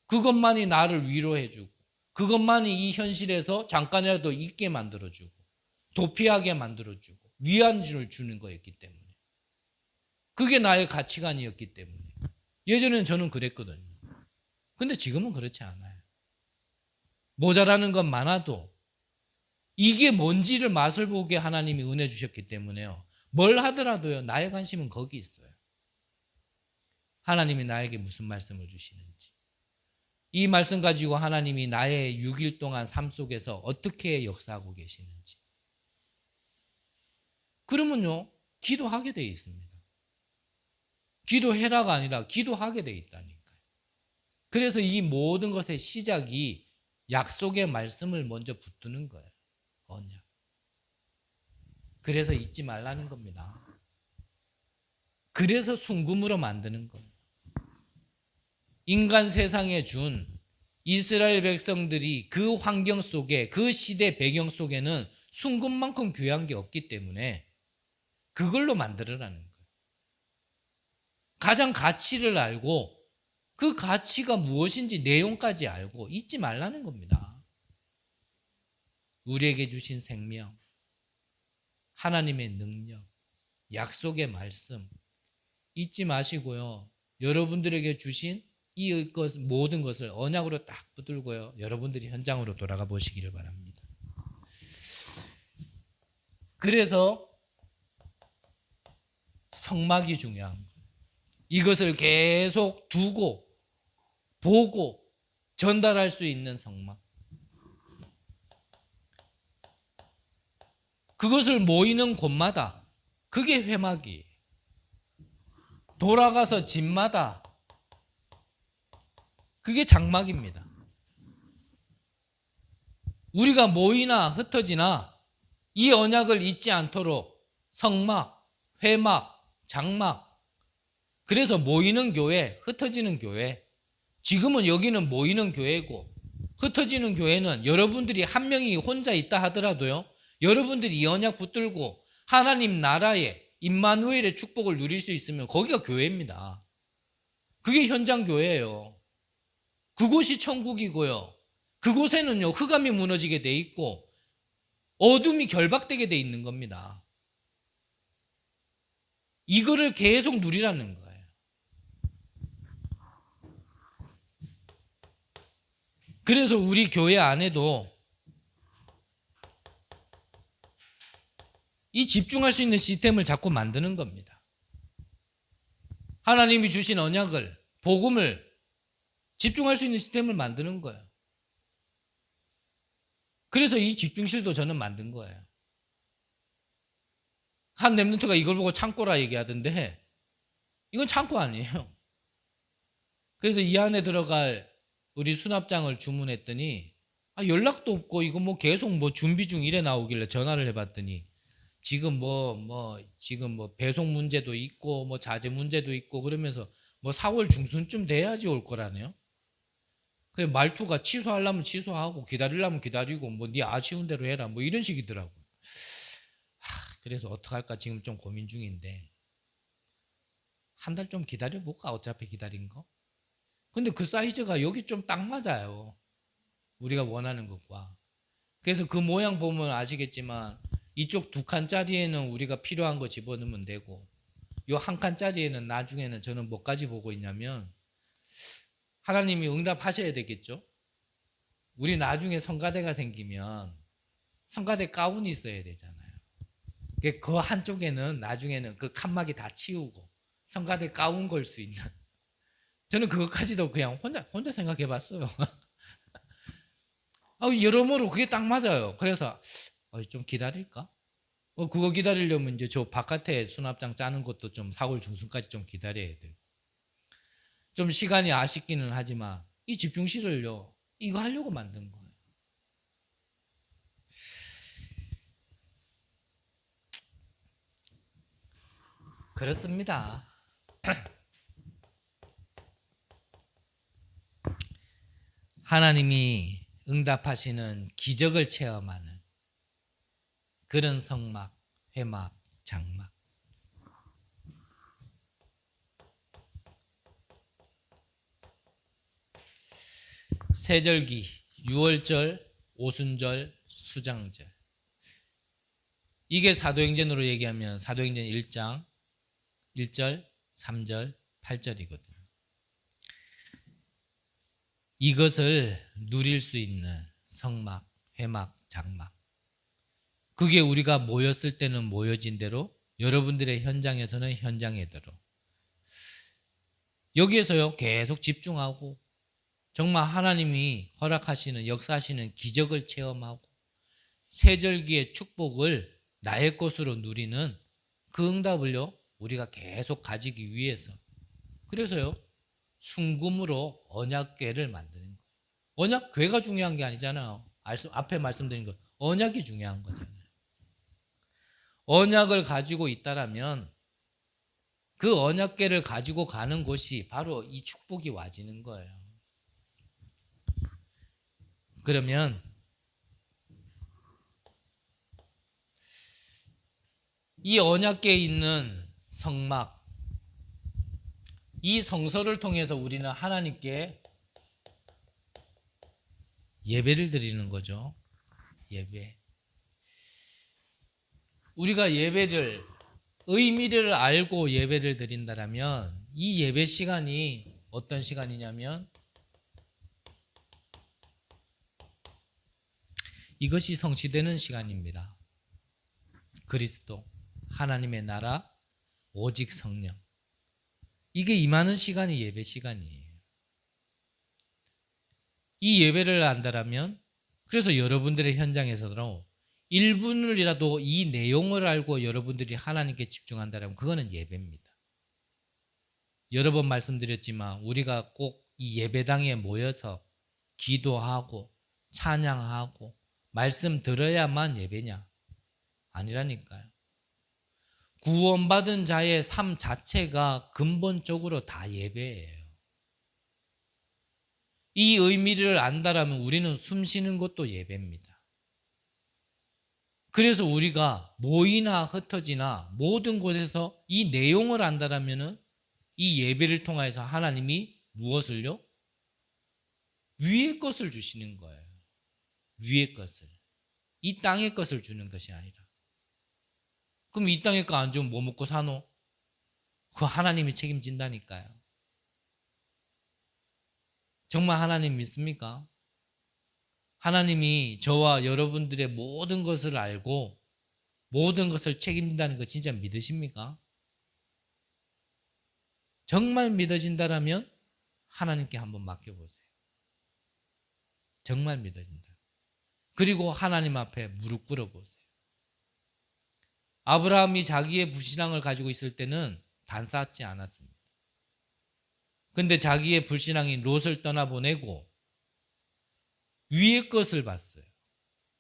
그것만이 나를 위로해주고, 그것만이 이 현실에서 잠깐이라도 있게 만들어주고, 도피하게 만들어주고, 위안을 주는 거였기 때문에. 그게 나의 가치관이었기 때문에. 예전에는 저는 그랬거든요. 근데 지금은 그렇지 않아요. 모자라는 건 많아도 이게 뭔지를 맛을 보게 하나님이 은혜 주셨기 때문에요. 뭘 하더라도요 나의 관심은 거기 있어요. 하나님이 나에게 무슨 말씀을 주시는지, 이 말씀 가지고 하나님이 나의 6일 동안 삶 속에서 어떻게 역사하고 계시는지. 그러면요 기도하게 돼 있습니다. 기도해라가 아니라 기도하게 돼 있다니까요. 그래서 이 모든 것의 시작이 약속의 말씀을 먼저 붙드는 거예요. 언약. 그래서 잊지 말라는 겁니다. 그래서 순금으로 만드는 거예요. 인간 세상에 준 이스라엘 백성들이 그 환경 속에, 그 시대 배경 속에는 순금만큼 귀한 게 없기 때문에 그걸로 만들으라는 거예요. 가장 가치를 알고 그 가치가 무엇인지 내용까지 알고 잊지 말라는 겁니다. 우리에게 주신 생명, 하나님의 능력, 약속의 말씀 잊지 마시고요. 여러분들에게 주신 이 모든 것을 언약으로 딱 붙들고요. 여러분들이 현장으로 돌아가 보시기를 바랍니다. 그래서 성막이 중요한 거예요. 이것을 계속 두고 보고 전달할 수 있는 성막. 그것을 모이는 곳마다 그게 회막이, 돌아가서 집마다 그게 장막입니다. 우리가 모이나 흩어지나 이 언약을 잊지 않도록 성막, 회막, 장막. 그래서 모이는 교회, 흩어지는 교회. 지금은 여기는 모이는 교회고, 흩어지는 교회는 여러분들이 한 명이 혼자 있다 하더라도요, 여러분들이 이 언약 붙들고 하나님 나라의 임마누엘의 축복을 누릴 수 있으면 거기가 교회입니다. 그게 현장 교회예요. 그곳이 천국이고요. 그곳에는요 흑암이 무너지게 돼 있고 어둠이 결박되게 돼 있는 겁니다. 이거를 계속 누리라는 거예요. 그래서 우리 교회 안에도 이 집중할 수 있는 시스템을 자꾸 만드는 겁니다. 하나님이 주신 언약을, 복음을 집중할 수 있는 시스템을 만드는 거예요. 그래서 이 집중실도 저는 만든 거예요. 한 랩런트가 이걸 보고 창고라 얘기하던데 이건 창고 아니에요. 그래서 이 안에 들어갈 우리 수납장을 주문했더니 연락도 없고 이거 뭐 계속 뭐 준비 중 이래 나오길래 전화를 해봤더니 지금 지금 배송 문제도 있고 뭐 자재 문제도 있고 그러면서 뭐 4월 중순쯤 돼야지 올 거라네요. 그 말투가 취소하려면 취소하고 기다리려면 기다리고 뭐 네 아쉬운 대로 해라 뭐 이런 식이더라고. 그래서 어떡할까 지금 좀 고민 중인데 한 달 좀 기다려볼까 어차피 기다린 거. 근데 그 사이즈가 여기 좀 딱 맞아요. 우리가 원하는 것과. 그래서 그 모양 보면 아시겠지만 이쪽 2칸짜리에는 우리가 필요한 거 집어넣으면 되고 요 1칸짜리에는 나중에는 저는 뭐까지 보고 있냐면 하나님이 응답하셔야 되겠죠. 우리 나중에 성가대가 생기면 성가대 가운이 있어야 되잖아요. 그 한쪽에는 나중에는 그 칸막이 다 치우고 성가대 가운 걸 수 있는 저는 그것까지도 그냥 혼자 생각해 봤어요. 여러모로 그게 딱 맞아요. 그래서 좀 기다릴까? 그거 기다리려면 이제 저 바깥에 수납장 짜는 것도 좀 4월 중순까지 좀 기다려야 돼요. 좀 시간이 아쉽기는 하지만 이 집중실을요 이거 하려고 만든 거예요. 그렇습니다. 하나님이 응답하시는 기적을 체험하는 그런 성막, 회막, 장막. 세절기, 유월절, 오순절, 수장절. 이게 사도행전으로 얘기하면 사도행전 1장 1절, 3절, 8절이거든요. 이것을 누릴 수 있는 성막, 회막, 장막. 그게 우리가 모였을 때는 모여진 대로 여러분들의 현장에서는 현장에대로 여기에서요 계속 집중하고 정말 하나님이 허락하시는 역사하시는 기적을 체험하고 세절기의 축복을 나의 것으로 누리는 그 응답을요 우리가 계속 가지기 위해서 그래서요 순금으로 언약궤를 만드는 거예요. 언약궤가 중요한 게 아니잖아요. 앞에 말씀드린 거 언약이 중요한 거잖아요. 언약을 가지고 있다라면 그 언약궤를 가지고 가는 곳이 바로 이 축복이 와지는 거예요. 그러면 이 언약궤에 있는 성막, 이 성서를 통해서 우리는 하나님께 예배를 드리는 거죠. 예배. 우리가 예배를 의미를 알고 예배를 드린다라면 이 예배 시간이 어떤 시간이냐면 이것이 성취되는 시간입니다. 그리스도, 하나님의 나라, 오직 성령. 이게 임하는 시간이 예배 시간이에요. 이 예배를 안다라면 그래서 여러분들의 현장에서도 1분이라도 이 내용을 알고 여러분들이 하나님께 집중한다면 그거는 예배입니다. 여러 번 말씀드렸지만 우리가 꼭 이 예배당에 모여서 기도하고 찬양하고 말씀 들어야만 예배냐? 아니라니까요. 구원받은 자의 삶 자체가 근본적으로 다 예배예요. 이 의미를 안다라면 우리는 숨 쉬는 것도 예배입니다. 그래서 우리가 모이나 흩어지나 모든 곳에서 이 내용을 안다라면은 이 예배를 통해서 하나님이 무엇을요? 위의 것을 주시는 거예요. 위의 것을. 이 땅의 것을 주는 것이 아니라. 그럼 이 땅의 거 안 주면 뭐 먹고 사노? 그거 하나님이 책임진다니까요. 정말 하나님 믿습니까? 하나님이 저와 여러분들의 모든 것을 알고 모든 것을 책임진다는 거 진짜 믿으십니까? 정말 믿어진다라면 하나님께 한번 맡겨보세요. 정말 믿어진다. 그리고 하나님 앞에 무릎 꿇어보세요. 아브라함이 자기의 불신앙을 가지고 있을 때는 단싸지 않았습니다. 근데 자기의 불신앙인 롯을 떠나보내고 위의 것을 봤어요.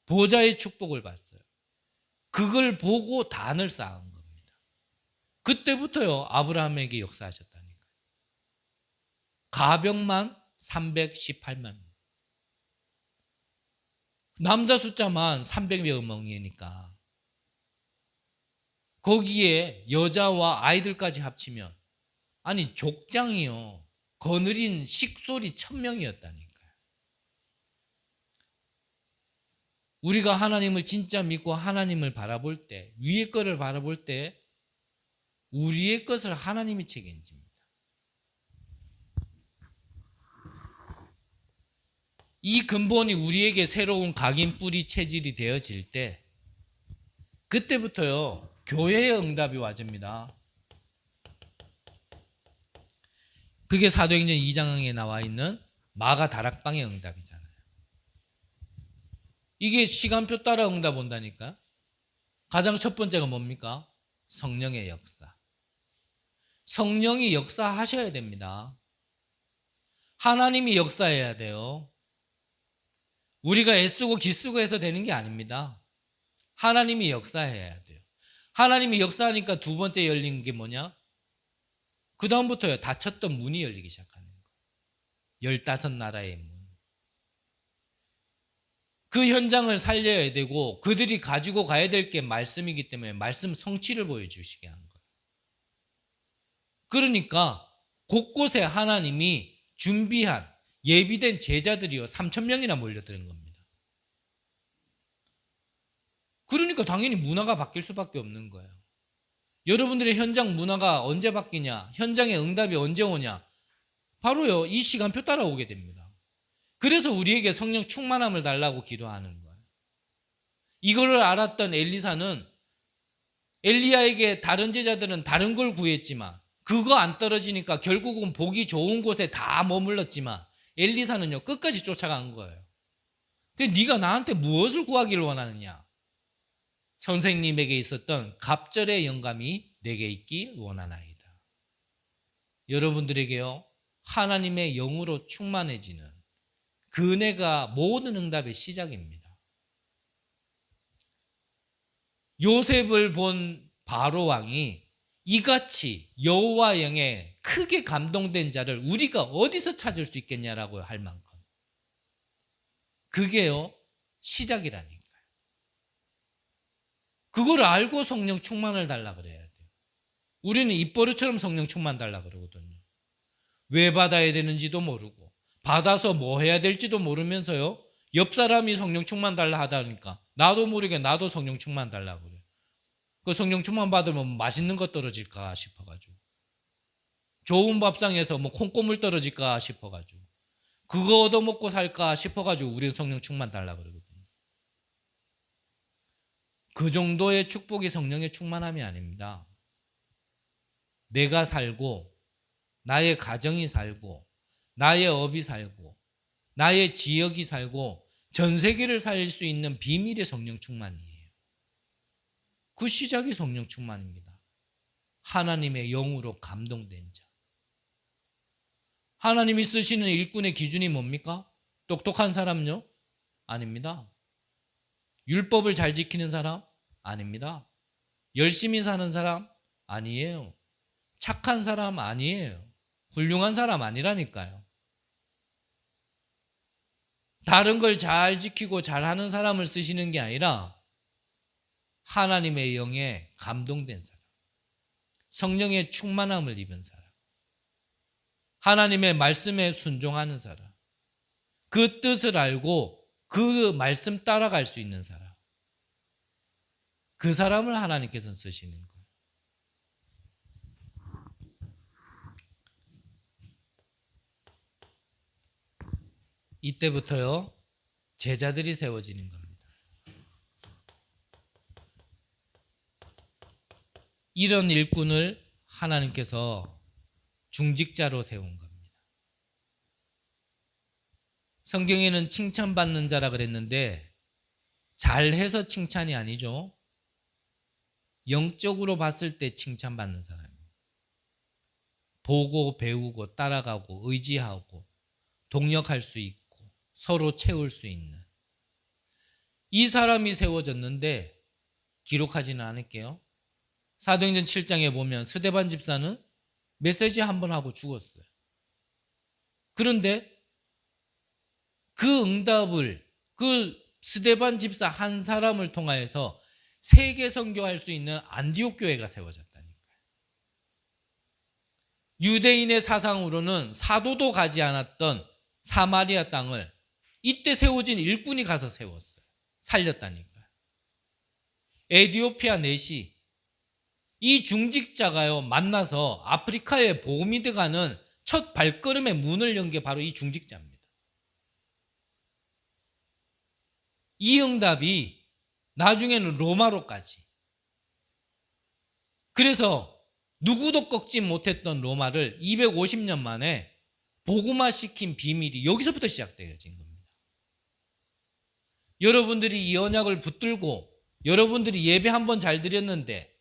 보좌의 축복을 봤어요. 그걸 보고 단을 쌓은 겁니다. 그때부터요, 아브라함에게 역사하셨다니까요. 가병만 318만. 남자 숫자만 300여 명이니까 거기에 여자와 아이들까지 합치면 아니 족장이요, 거느린 식솔이 1000명이었다니까요. 우리가 하나님을 진짜 믿고 하나님을 바라볼 때, 위의 것을 바라볼 때 우리의 것을 하나님이 책임집니다. 이 근본이 우리에게 새로운 각인 뿌리 체질이 되어질 때 그때부터요, 교회의 응답이 와집니다. 그게 사도행전 2장에 나와 있는 마가 다락방의 응답이잖아요. 이게 시간표 따라 응답 온다니까. 가장 첫 번째가 뭡니까? 성령의 역사. 성령이 역사하셔야 됩니다. 하나님이 역사해야 돼요. 우리가 애쓰고 기쓰고 해서 되는 게 아닙니다. 하나님이 역사해야 돼요. 하나님이 역사하니까 두 번째 열린 게 뭐냐? 그 다음부터요, 닫혔던 문이 열리기 시작하는 거예요. 15나라의 문. 그 현장을 살려야 되고 그들이 가지고 가야 될 게 말씀이기 때문에 말씀 성취를 보여주시게 한 거예요. 그러니까 곳곳에 하나님이 준비한 예비된 제자들이요 3,000명이나 몰려드는 겁니다. 그러니까 당연히 문화가 바뀔 수밖에 없는 거예요. 여러분들의 현장 문화가 언제 바뀌냐? 현장의 응답이 언제 오냐? 바로요, 이 시간표 따라 오게 됩니다. 그래서 우리에게 성령 충만함을 달라고 기도하는 거예요. 이거를 알았던 엘리사는 엘리야에게 다른 제자들은 다른 걸 구했지만 그거 안 떨어지니까 결국은 보기 좋은 곳에 다 머물렀지만 엘리사는요 끝까지 쫓아간 거예요. 네가 나한테 무엇을 구하기를 원하느냐? 선생님에게 있었던 갑절의 영감이 내게 있기 원하나이다. 여러분들에게요 하나님의 영으로 충만해지는 그 은혜가 모든 응답의 시작입니다. 요셉을 본 바로 왕이 이같이 여호와 영에 크게 감동된 자를 우리가 어디서 찾을 수 있겠냐라고 할 만큼 그게요 시작이라니까요. 그걸 알고 성령 충만을 달라 그래야 돼요. 우리는 입버릇처럼 성령 충만 달라 그러거든요. 왜 받아야 되는지도 모르고 받아서 뭐 해야 될지도 모르면서요 옆 사람이 성령 충만 달라 하다니까 나도 모르게 나도 성령 충만 달라 그래. 그 성령 충만 받으면 맛있는 거 떨어질까 싶어가지고 좋은 밥상에서 뭐 콩고물 떨어질까 싶어가지고 그거 얻어먹고 살까 싶어가지고 우리는 성령 충만 달라 그러거든요. 그 정도의 축복이 성령의 충만함이 아닙니다. 내가 살고 나의 가정이 살고 나의 업이 살고 나의 지역이 살고 전 세계를 살릴 수 있는 비밀의 성령 충만이에요. 그 시작이 성령 충만입니다. 하나님의 영으로 감동된 자. 하나님이 쓰시는 일꾼의 기준이 뭡니까? 똑똑한 사람요? 아닙니다. 율법을 잘 지키는 사람? 아닙니다. 열심히 사는 사람? 아니에요. 착한 사람? 아니에요. 훌륭한 사람 아니라니까요. 다른 걸 잘 지키고 잘하는 사람을 쓰시는 게 아니라 하나님의 영에 감동된 사람, 성령의 충만함을 입은 사람, 하나님의 말씀에 순종하는 사람, 그 뜻을 알고 그 말씀 따라갈 수 있는 사람, 그 사람을 하나님께서는 쓰시는 거예요. 이때부터요 제자들이 세워지는 겁니다. 이런 일꾼을 하나님께서 중직자로 세운 겁니다. 성경에는 칭찬받는 자라 그랬는데 잘해서 칭찬이 아니죠. 영적으로 봤을 때 칭찬받는 사람입니다. 보고 배우고 따라가고 의지하고 동력할 수 있고 서로 채울 수 있는 이 사람이 세워졌는데 기록하지는 않을게요. 사도행전 7장에 보면 스데반 집사는 메시지 한 번 하고 죽었어요. 그런데 그 응답을 그 스데반 집사 한 사람을 통하여서 세계 선교할 수 있는 안디옥 교회가 세워졌다니까요. 유대인의 사상으로는 사도도 가지 않았던 사마리아 땅을 이때 세워진 일꾼이 가서 세웠어요. 살렸다니까요. 에디오피아 넷이 이 중직자가요 만나서 아프리카에 복음이 돼가는 첫 발걸음의 문을 연 게 바로 이 중직자입니다. 이 응답이 나중에는 로마로까지. 그래서 누구도 꺾지 못했던 로마를 250년 만에 복음화시킨 비밀이 여기서부터 시작되어진 겁니다. 여러분들이 이 언약을 붙들고 여러분들이 예배 한번 잘 드렸는데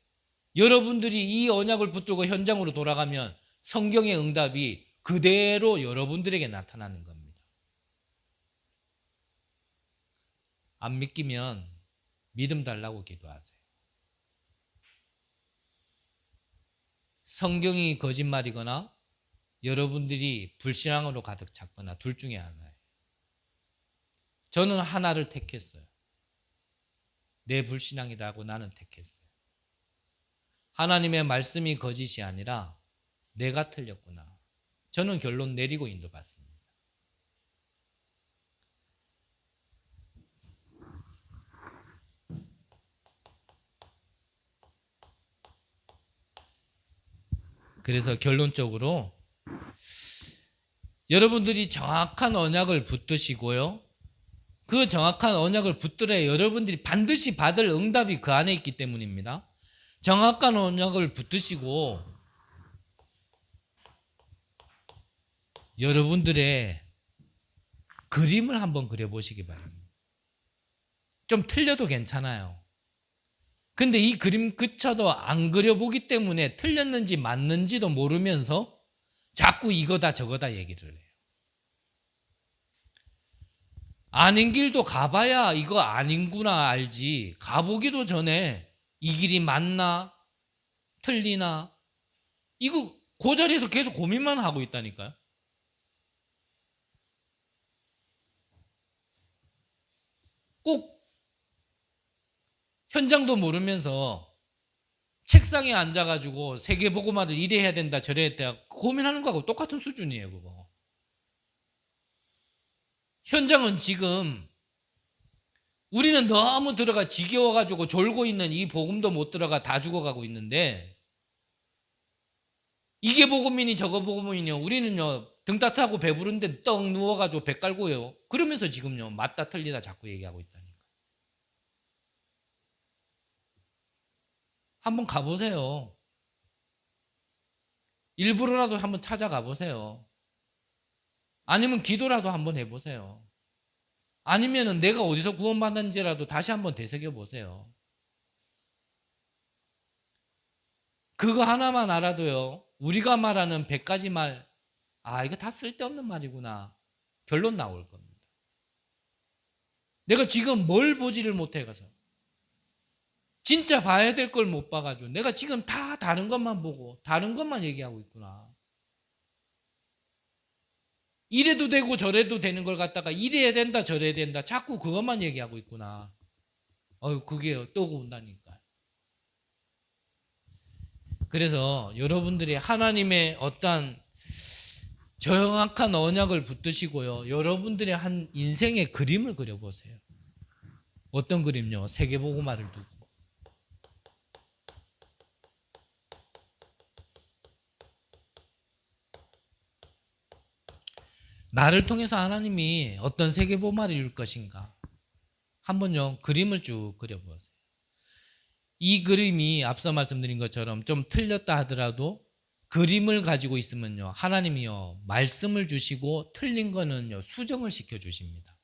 여러분들이 이 언약을 붙들고 현장으로 돌아가면 성경의 응답이 그대로 여러분들에게 나타나는 겁니다. 안 믿기면 믿음 달라고 기도하세요. 성경이 거짓말이거나 여러분들이 불신앙으로 가득 찼거나 둘 중에 하나예요. 저는 하나를 택했어요. 내 불신앙이다 하고 나는 택했어요. 하나님의 말씀이 거짓이 아니라 내가 틀렸구나. 저는 결론 내리고 인도받습니다. 그래서 결론적으로 여러분들이 정확한 언약을 붙드시고요. 그 정확한 언약을 붙들어야 여러분들이 반드시 받을 응답이 그 안에 있기 때문입니다. 정확한 언약을 붙드시고 여러분들의 그림을 한번 그려보시기 바랍니다. 좀 틀려도 괜찮아요. 근데 이 그림 그쳐도 안 그려보기 때문에 틀렸는지 맞는지도 모르면서 자꾸 이거다 저거다 얘기를 해요. 아닌 길도 가봐야 이거 아닌구나 알지. 가보기도 전에 이 길이 맞나 틀리나 이거 그 자리에서 계속 고민만 하고 있다니까요. 꼭 현장도 모르면서 책상에 앉아가지고 세계복음화를 이래 해야 된다 저래 해야 된다 고민하는 거하고 똑같은 수준이에요. 그거. 현장은 지금 우리는 너무 들어가 지겨워가지고 졸고 있는 이 복음도 못 들어가 다 죽어가고 있는데 이게 복음이니 저거 복음이니요. 우리는요 등 따뜻하고 배부른데 떡 누워가지고 배 깔고요. 그러면서 지금요 맞다 틀리다 자꾸 얘기하고 있다니까. 한번 가보세요. 일부러라도 한번 찾아가 보세요. 아니면 기도라도 한번 해보세요. 아니면은 내가 어디서 구원받는지라도 다시 한번 되새겨 보세요. 그거 하나만 알아도요. 우리가 말하는 100가지 말, 이거 다 쓸데없는 말이구나. 결론 나올 겁니다. 내가 지금 뭘 보지를 못해 가서 진짜 봐야 될 걸 못 봐가지고 내가 지금 다 다른 것만 보고 다른 것만 얘기하고 있구나. 이래도 되고 저래도 되는 걸 갖다가 이래야 된다 저래야 된다 자꾸 그것만 얘기하고 있구나. 그게 떠고 온다니까. 그래서 여러분들이 하나님의 어떤 정확한 언약을 붙드시고요. 여러분들의 한 인생의 그림을 그려보세요. 어떤 그림요? 세계복음화를 두고. 나를 통해서 하나님이 어떤 세계복음화를 이룰 것인가 한번요 그림을 쭉 그려보세요. 이 그림이 앞서 말씀드린 것처럼 좀 틀렸다 하더라도 그림을 가지고 있으면요, 하나님이요, 말씀을 주시고 틀린 거는요, 수정을 시켜 주십니다.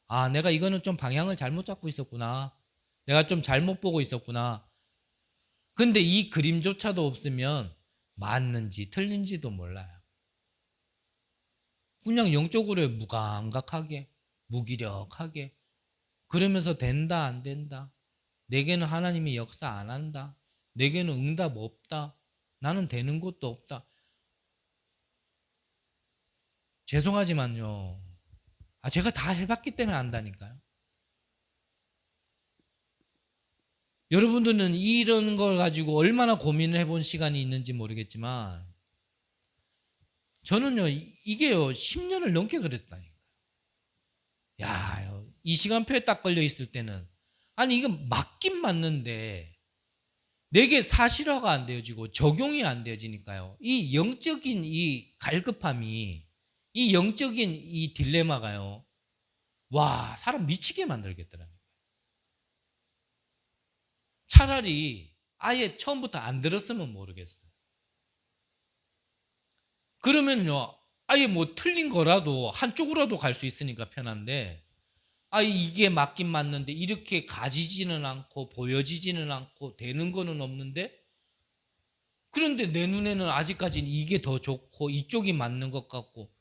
아, 내가 이거는 좀 방향을 잘못 잡고 있었구나. 내가 좀 잘못 보고 있었구나. 근데 이 그림조차도 없으면 맞는지 틀린지도 몰라요. 그냥 영적으로 무감각하게, 무기력하게, 그러면서 된다, 안 된다. 내게는 하나님이 역사 안 한다. 내게는 응답 없다. 나는 되는 것도 없다. 죄송하지만요, 제가 다 해봤기 때문에 안다니까요. 여러분들은 이런 걸 가지고 얼마나 고민을 해본 시간이 있는지 모르겠지만 저는요, 이게요 10년을 넘게 그랬다니까요. 야, 이 시간표에 딱 걸려 있을 때는 아니 이거 맞긴 맞는데 내게 사실화가 안 되어지고 적용이 안 되어지니까요. 이 영적인 이 갈급함이, 이 영적인 이 딜레마가요, 와, 사람 미치게 만들겠더라고요. 차라리 아예 처음부터 안 들었으면 모르겠어요. 그러면요, 아예 뭐 틀린 거라도 한쪽으로라도 갈 수 있으니까 편한데, 이게 맞긴 맞는데 이렇게 가지지는 않고 보여지지는 않고 되는 거는 없는데, 그런데 내 눈에는 아직까지는 이게 더 좋고 이쪽이 맞는 것 같고,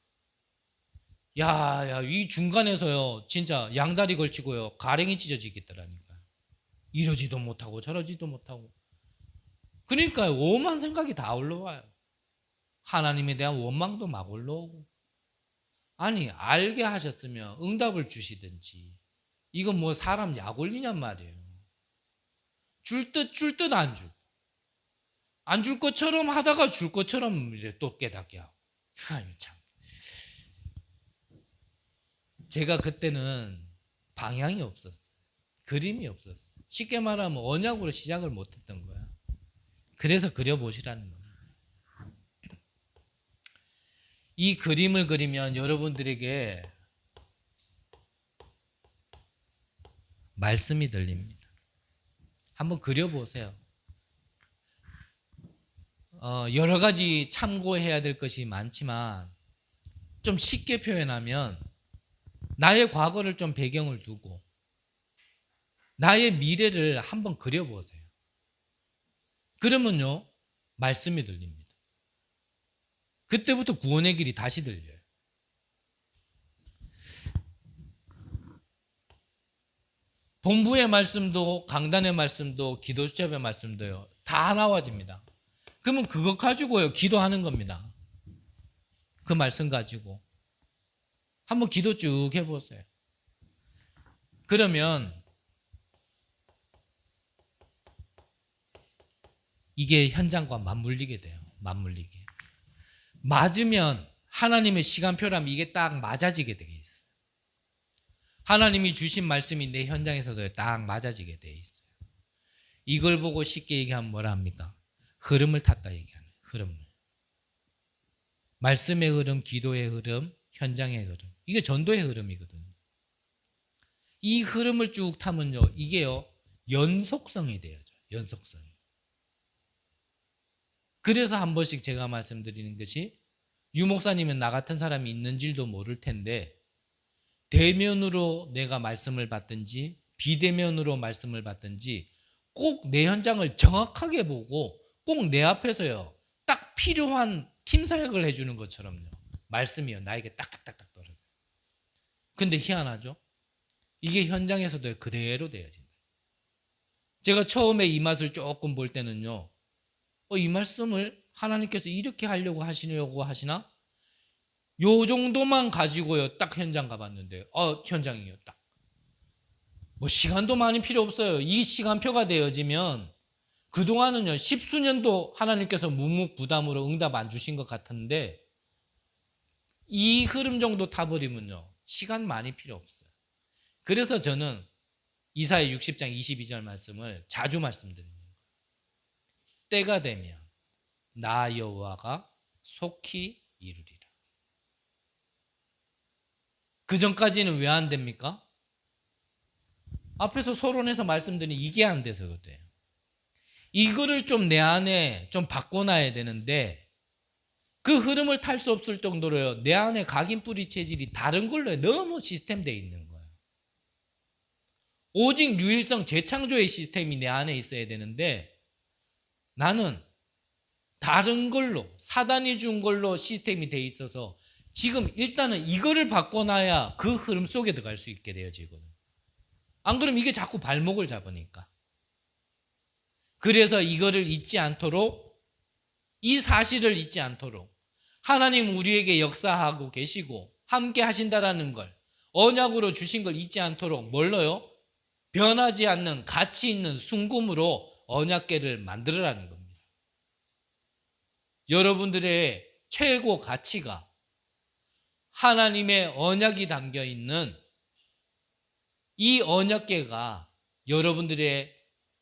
이 중간에서요 진짜 양다리 걸치고요 가랭이 찢어지겠더라니까요. 이러지도 못하고 저러지도 못하고. 그러니까 오만 생각이 다 올라와요. 하나님에 대한 원망도 막 올라오고. 아니, 알게 하셨으면 응답을 주시든지. 이건 뭐 사람 약 올리냔 말이에요. 줄 듯 안 주고, 안 줄 것처럼 하다가 줄 것처럼 또 깨닫게 하고. 참. 제가 그때는 방향이 없었어요. 그림이 없었어요. 쉽게 말하면 언약으로 시작을 못했던 거야. 그래서 그려보시라는 거예요. 이 그림을 그리면 여러분들에게 말씀이 들립니다. 한번 그려보세요. 여러 가지 참고해야 될 것이 많지만 좀 쉽게 표현하면 나의 과거를 좀 배경을 두고 나의 미래를 한번 그려보세요. 그러면요, 말씀이 들립니다. 그때부터 구원의 길이 다시 들려요. 본부의 말씀도 강단의 말씀도 기도 수첩의 말씀도요, 다 나와집니다. 그러면 그거 가지고요 기도하는 겁니다. 그 말씀 가지고 한번 기도 쭉 해보세요. 그러면 이게 현장과 맞물리게 돼요. 맞물리게. 맞으면 하나님의 시간표라면 이게 딱 맞아지게 되어 있어요. 하나님이 주신 말씀이 내 현장에서도 딱 맞아지게 되어 있어요. 이걸 보고 쉽게 얘기하면 뭐라 합니까? 흐름을 탔다 얘기하는 흐름을. 말씀의 흐름, 기도의 흐름, 현장의 흐름. 이게 전도의 흐름이거든요. 이 흐름을 쭉 타면요, 이게요 연속성이 되어져. 연속성이. 그래서 한 번씩 제가 말씀드리는 것이, 유 목사님은 나 같은 사람이 있는 줄도 모를 텐데 대면으로 내가 말씀을 받든지 비대면으로 말씀을 받든지 꼭 내 현장을 정확하게 보고 꼭 내 앞에서요 딱 필요한 팀 사역을 해주는 것처럼요 말씀이요 나에게 딱딱딱딱 떨어져요. 근데 희한하죠? 이게 현장에서도 그대로 되어진다. 제가 처음에 이 맛을 조금 볼 때는요, 이 말씀을 하나님께서 이렇게 하려고 하시나? 요 정도만 가지고요 딱 현장 가봤는데 현장이요 딱. 뭐 시간도 많이 필요 없어요. 이 시간표가 되어지면 그동안은요 십수년도 하나님께서 묵묵부담으로 응답 안 주신 것 같은데 이 흐름 정도 타버리면요 시간 많이 필요 없어요. 그래서 저는 이사야 60장 22절 말씀을 자주 말씀드립니다. 때가 되면 나 여호와가 속히 이루리라. 그 전까지는 왜 안 됩니까? 앞에서 서론에서 말씀드린 이게 안 돼서 그래요. 이거를 좀 내 안에 좀 바꿔놔야 되는데 그 흐름을 탈 수 없을 정도로요. 내 안에 각인뿌리 체질이 다른 걸로 너무 시스템되어 있는 거예요. 오직 유일성 재창조의 시스템이 내 안에 있어야 되는데 나는 다른 걸로 사단이 준 걸로 시스템이 돼 있어서 지금 일단은 이거를 바꿔놔야 그 흐름 속에 들어갈 수 있게 돼요. 지금 안 그러면 이게 자꾸 발목을 잡으니까. 그래서 이거를 잊지 않도록, 이 사실을 잊지 않도록 하나님 우리에게 역사하고 계시고 함께 하신다라는 걸, 언약으로 주신 걸 잊지 않도록 뭘로요? 변하지 않는 가치 있는 순금으로 언약궤를 만들어라는 겁니다. 여러분들의 최고 가치가 하나님의 언약이 담겨 있는 이 언약궤가 여러분들의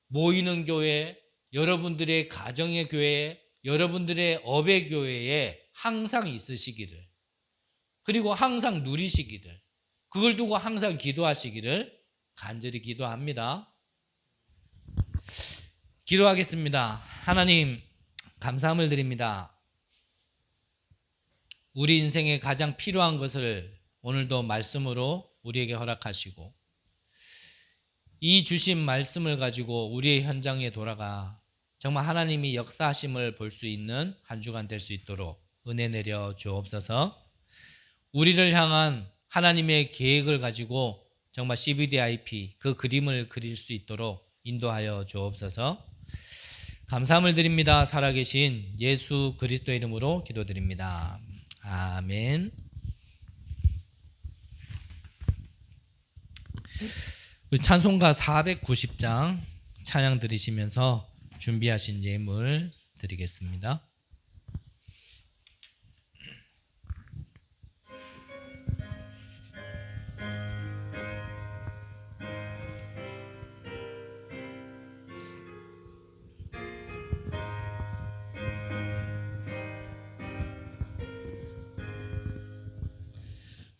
모이는 교회, 여러분들의 가정의 교회, 여러분들의 업의 교회에 항상 있으시기를, 그리고 항상 누리시기를, 그걸 두고 항상 기도하시기를 간절히 기도합니다. 기도하겠습니다. 하나님, 감사함을 드립니다. 우리 인생에 가장 필요한 것을 오늘도 말씀으로 우리에게 허락하시고, 이 주신 말씀을 가지고 우리의 현장에 돌아가 정말 하나님이 역사하심을 볼 수 있는 한 주간 될 수 있도록 은혜 내려 주옵소서. 우리를 향한 하나님의 계획을 가지고 정말 CVDIP 그 그림을 그릴 수 있도록 인도하여 주옵소서. 감사함을 드립니다. 살아계신 예수 그리스도의 이름으로 기도드립니다. 아멘. 우리 찬송가 490장 찬양 들으시면서 준비하신 예물 드리겠습니다.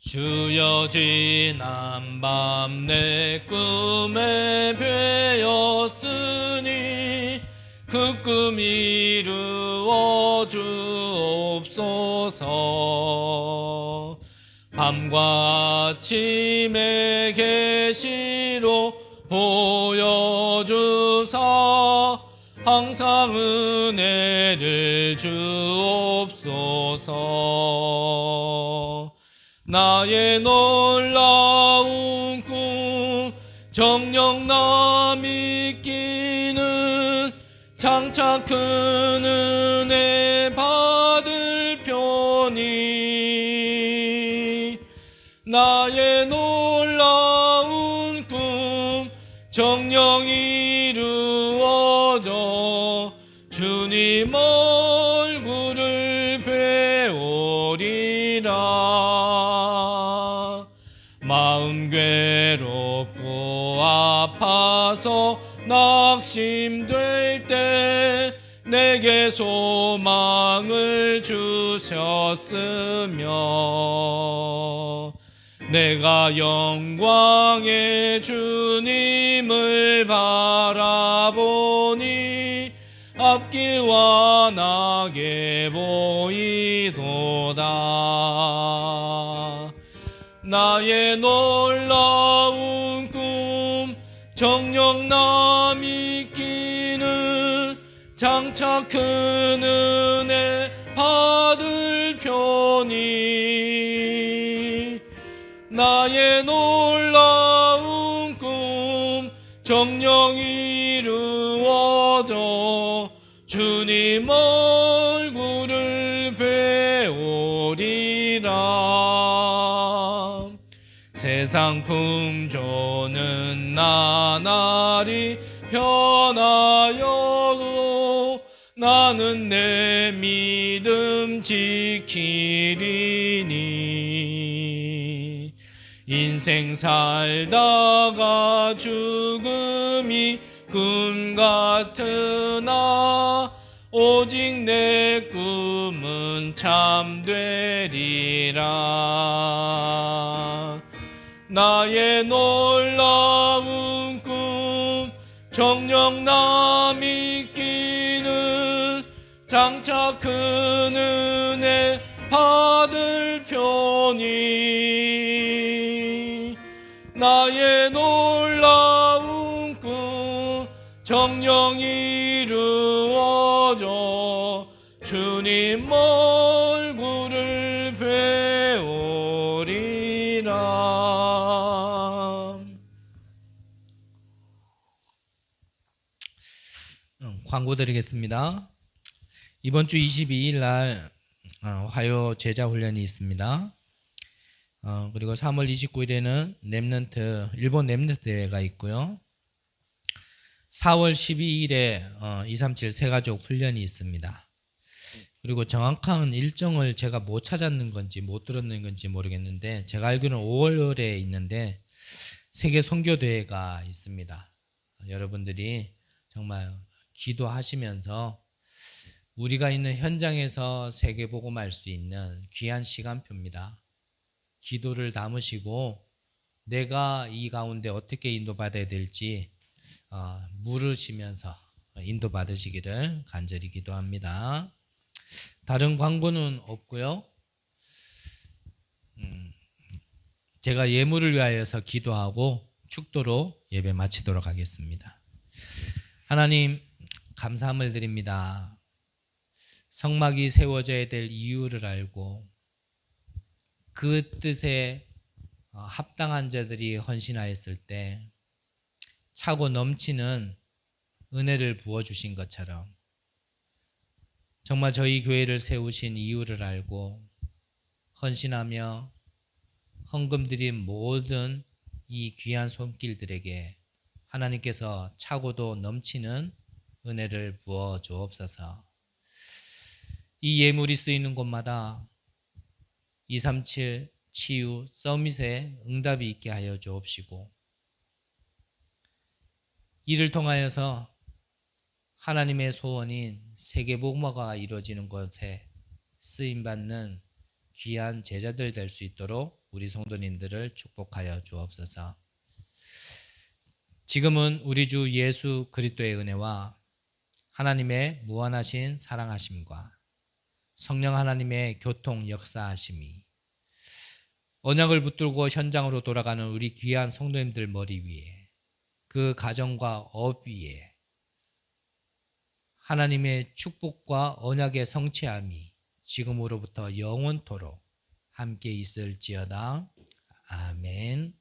주여 지난 밤 내 꿈에 배었으니 그 꿈 이루어 주옵소서. 밤과 아침의 계시로 보여주사 항상 은혜를 주옵소서. 나의 놀라운 꿈 정녕 나 믿기는 장차 큰 은혜 받을 편이. 나의 놀라운 꿈 정녕 이루어져 주님 얼굴을 배우리라. 마음 괴롭고 아파서 낙심될 때 내게 소망을 주셨으며 내가 영광의 주님을 바라보니 앞길 환하게 보이도다. 나의 놀라운 꿈 정녕 나 믿기는 장차 큰 은혜 받을 편이. 나의 놀라운 꿈 정녕 이루어져 주님 얼굴을 배우리라. 세상 풍조는 나날이 변하여도 나는 내 믿음 지키리니. 인생 살다가 죽음이 꿈 같으나 오직 내 꿈은 참되리라. 나의 놀라운 꿈 정녕 나 믿기는 장차 큰 은혜 받을 편이 나의 놀라운 꿈 정녕 이루어져 주님 얼굴을 배우리라. 광고 드리겠습니다. 이번 주 22일 날 화요 제자 훈련이 있습니다. 그리고 3월 29일에는 일본 랩넌트 대회가 있고요. 4월 12일에 237 새가족 훈련이 있습니다. 그리고 정확한 일정을 제가 못 찾았는 건지 못 들었는 건지 모르겠는데 제가 알기로는 5월에 있는데 세계 선교 대회가 있습니다. 여러분들이 정말 기도하시면서 우리가 있는 현장에서 세계 복음할 수 있는 귀한 시간표입니다. 기도를 담으시고 내가 이 가운데 어떻게 인도받아야 될지 물으시면서 인도받으시기를 간절히 기도합니다. 다른 광고는 없고요. 제가 예물을 위하여서 기도하고 축도로 예배 마치도록 하겠습니다. 하나님 감사함을 드립니다. 성막이 세워져야 될 이유를 알고 그 뜻에 합당한 자들이 헌신하였을 때 차고 넘치는 은혜를 부어주신 것처럼 정말 저희 교회를 세우신 이유를 알고 헌신하며 헌금 드린 모든 이 귀한 손길들에게 하나님께서 차고도 넘치는 은혜를 부어 주옵소서. 이 예물이 쓰이는 곳마다 237 치유 서밋에 응답이 있게 하여 주옵시고 이를 통하여서 하나님의 소원인 세계복음화가 이루어지는 곳에 쓰임받는 귀한 제자들 될 수 있도록 우리 성도님들을 축복하여 주옵소서. 지금은 우리 주 예수 그리스도의 은혜와 하나님의 무한하신 사랑하심과 성령 하나님의 교통 역사하심이 언약을 붙들고 현장으로 돌아가는 우리 귀한 성도님들 머리 위에 그 가정과 업 위에 하나님의 축복과 언약의 성취함이 지금으로부터 영원토록 함께 있을지어다. 아멘.